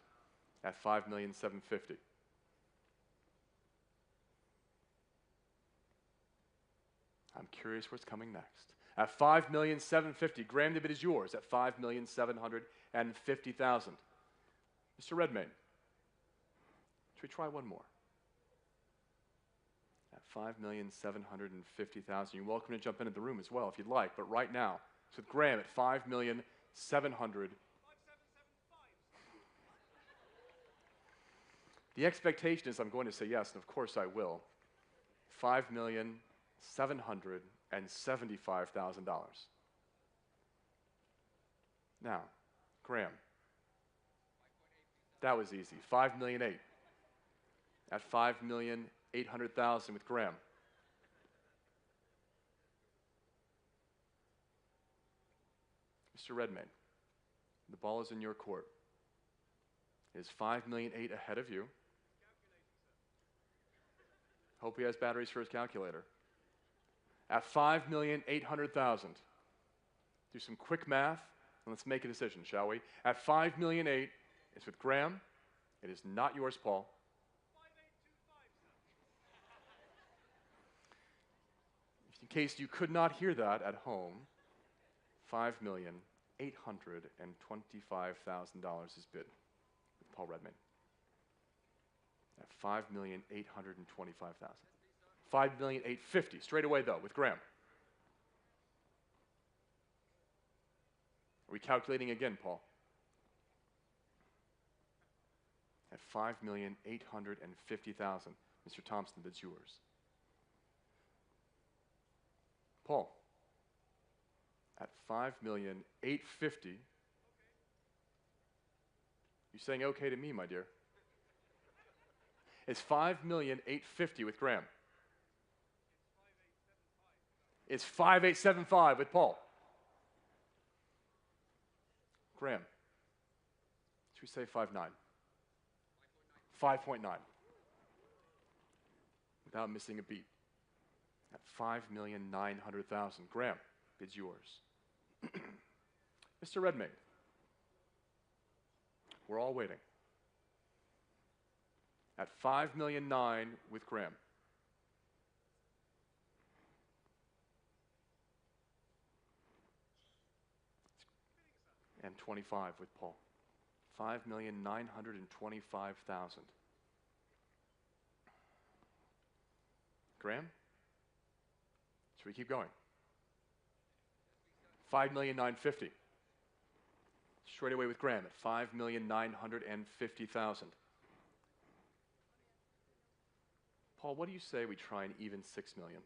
at 5,750,000. I'm curious what's coming next. At 5,750,000, Graham, the bid is yours at 5,750,000. Mr. Redmayne, should we try one more? At 5,750,000. You're welcome to jump into the room as well if you'd like, but right now, it's with Graham at 5,700,000. The expectation is I'm going to say yes, and of course I will. $5,775,000. Now, Graham, that was easy. 5,800,000 at 5,800,000 with Graham. Mr. Redmayne, the ball is in your court. It is 5,800,000 ahead of you. Hope he has batteries for his calculator. At 5,800,000. Do some quick math and let's make a decision, shall we? At 5,800,000, it's with Graham. It is not yours, Paul. 5,825. In case you could not hear that at home, $5,825,000 is bid with Paul Redmayne. At 5,825,000. 5,850,000 straight away though with Graham. Are we calculating again, Paul? At 5,850,000, Mr. Thompson, that's yours. Paul, at 5,850,000. You saying okay to me, my dear? It's 5,850,000 with Graham. It's 5,875 with Paul. Graham, should we say 5.9? 5.9. Without missing a beat. At 5,900,000. Graham, bid's yours. Mr. Redmayne, we're all waiting. at $5,009,000 with Graham. And 25 with Paul. 5,925,000. Graham? Should we keep going? 5,950,000. Straight away with Graham at 5,950,000. Paul, what do you say we try and even 6 million?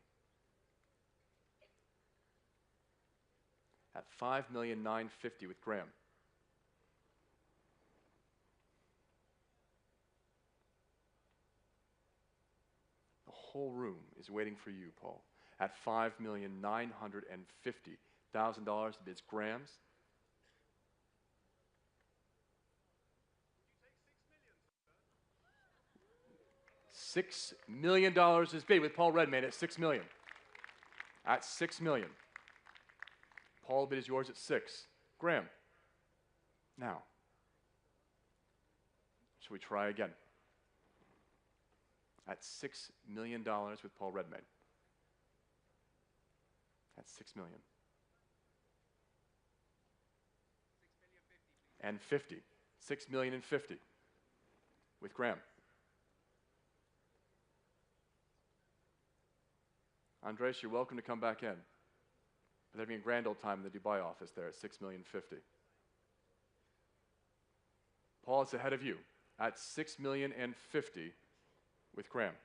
At 5,950,000 with Graham. The whole room is waiting for you, Paul. At $5,950,000, the bid's Graham's. $6 million is bid with Paul Redmayne at $6 million. At $6 million. Paul, the bid is yours at 6. Graham. Now. Should we try again? At $6 million with Paul Redmayne. At $6 million. And 50. $6,050,000 with Graham. Andres, you're welcome to come back in. But having a grand old time in the Dubai office there at $6,050,000. Paul, it's ahead of you at $6,050,000 with Graham.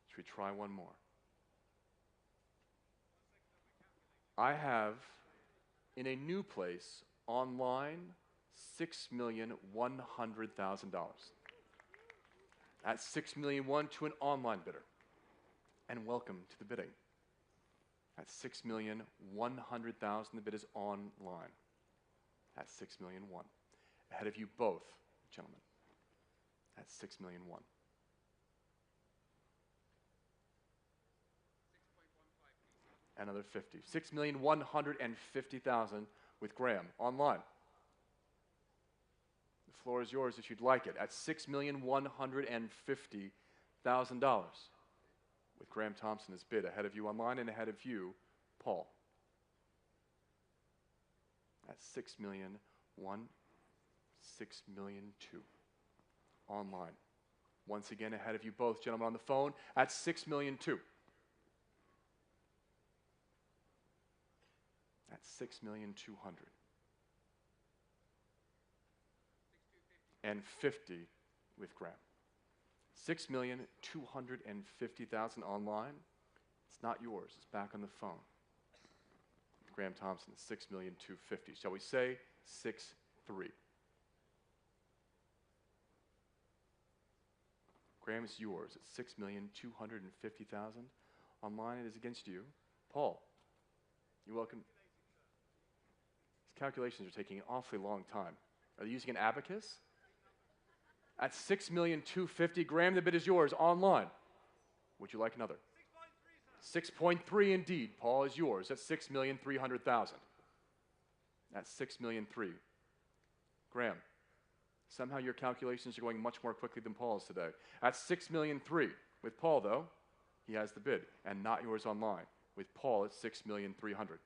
Should we try one more? I have, in a new place, online, $6,100,000. At $6,000,001 to an online bidder. And welcome to the bidding. At $6,100,000, the bid is online. At $6,000,001. Ahead of you both, gentlemen. At $6,000,001. Another 50. $6,150,000 with Graham online. The floor is yours if you'd like it. At $6,150,000 with Graham Thompson as bid. Ahead of you online and ahead of you, Paul. At $6,000,001, $6,000,002 online. Once again, ahead of you both, gentlemen on the phone, at $6,000,002. At $6,200,000. And 50 with Graham. $6,250,000 online. It's not yours. It's back on the phone. Graham Thompson, $6,250,000. Shall we say 6-3? Graham is yours at $6,250,000. Online it is against you. Paul, you're welcome. These calculations are taking an awfully long time. Are they using an abacus? At $6,250,000, Graham, the bid is yours online. Would you like another? 6.3 indeed. Paul is yours at $6,300,000. At $6,300,000. Graham, somehow your calculations are going much more quickly than Paul's today. At $6,300,000. With Paul, though, he has the bid, and not yours online. With Paul, it's $6,300,000.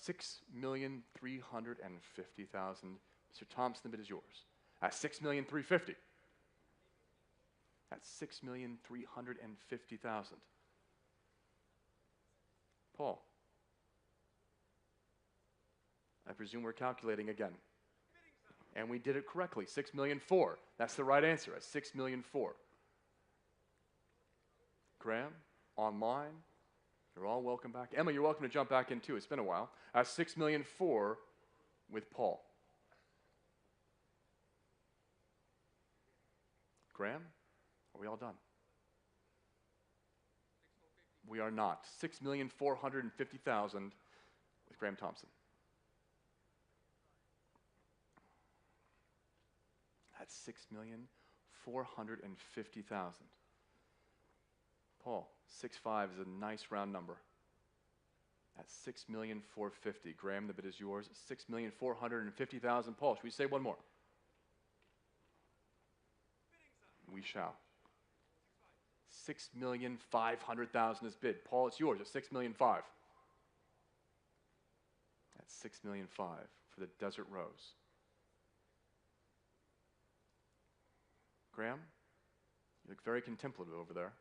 $6,350,000. Mr. Thompson, the bid is yours. At $6,350,000. At $6,350,000. Paul, I presume we're calculating again. And we did it correctly, $6,400,000. That's the right answer, at $6,400,000. Graham, online, you're all welcome back. Emma, you're welcome to jump back in too. It's been a while. At $6,400,000 with Paul. Graham, are we all done? We are not. $6,450,000 with Graham Thompson. That's $6,450,000. Paul, 6.5 is a nice round number. at $6,450,000. Graham, the bid is yours. $6,450,000. Paul, should we say one more? We shall. $6,500,000 is bid. Paul, it's yours at $6,500,000. That's $6,500,000 for the Desert Rose. Graham, you look very contemplative over there.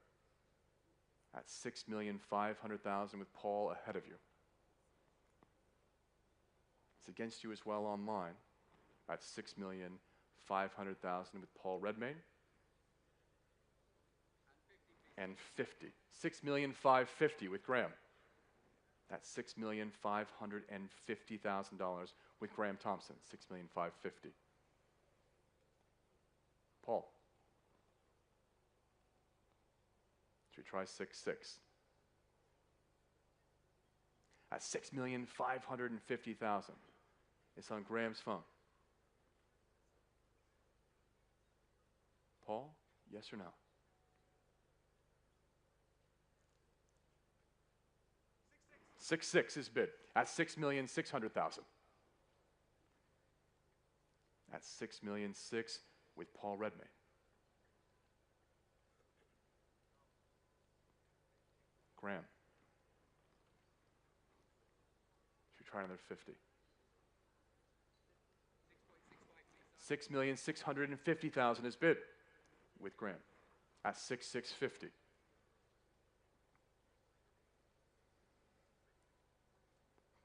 At $6,500,000 with Paul ahead of you. It's against you as well online. At $6,500,000 with Paul Redmayne. And 50. $6,550,000 with Graham. That's $6,550,000 with Graham Thompson. $6,550,000. Paul. Should we try 6,600,000? At $6,550,000. It's on Graham's phone. Paul, yes or no? 6,600,000 is bid. At $6,600,000. At $6,600,000 with Paul Redmayne. Graham. Should we try another 50? $6,650,000 is bid with Graham at $6,650,000.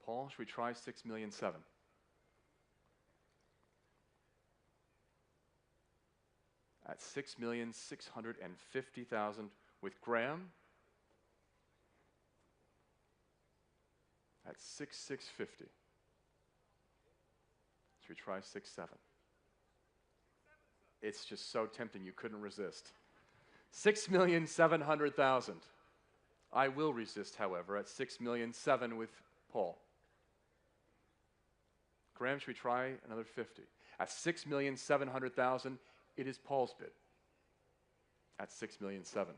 Paul, should we try $6,700,000? At $6,650,000 with Graham at $6,650,000. Should we try 6,700,000? It's just so tempting you couldn't resist. $6,700,000. I will resist, however, at $6,700,000 with Paul. Graham, should we try another 50? At $6,700,000, it is Paul's bid. At $6,700,000.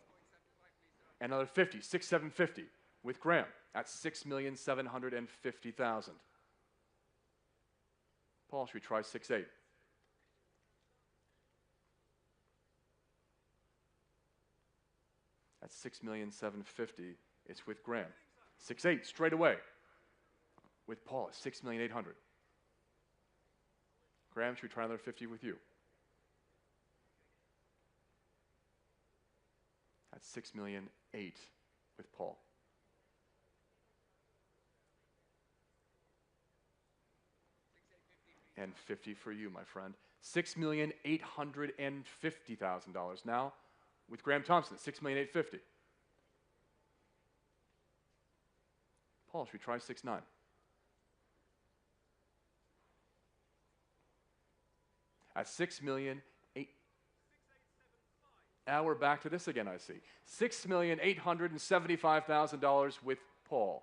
Another 50, $6,750,000 with Graham at $6,750,000. Paul, should we try 6,800,000? At $6,750,000, it's with Graham. 6,800,000 straight away with Paul at $6,800,000. Graham, should we try another 50 with you? At $6,800,000 with Paul. And 50 for you, my friend. $6,850,000 now with Graham Thompson, $6,850,000. Paul, should we try 6,900,000? At $6,800,000. Now we're back to this again, I see. $6,875,000 with Paul.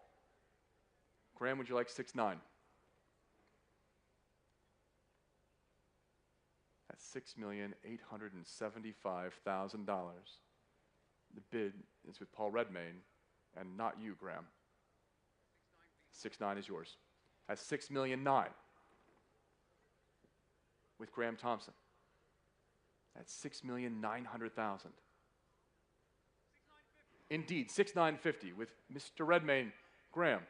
Graham, would you like 6,900,000? At $6,875,000. The bid is with Paul Redmayne and not you, Graham. 6,900,000 is yours. At $6,900,000 with Graham Thompson. At $6,900,000. Indeed, $6,950,000 with Mr. Redmayne, Graham.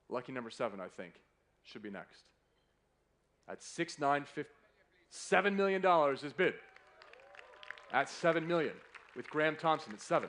Lucky number 7, I think, should be next. At $6,950,000, $7 million is bid. At $7 million with Graham Thompson at 7.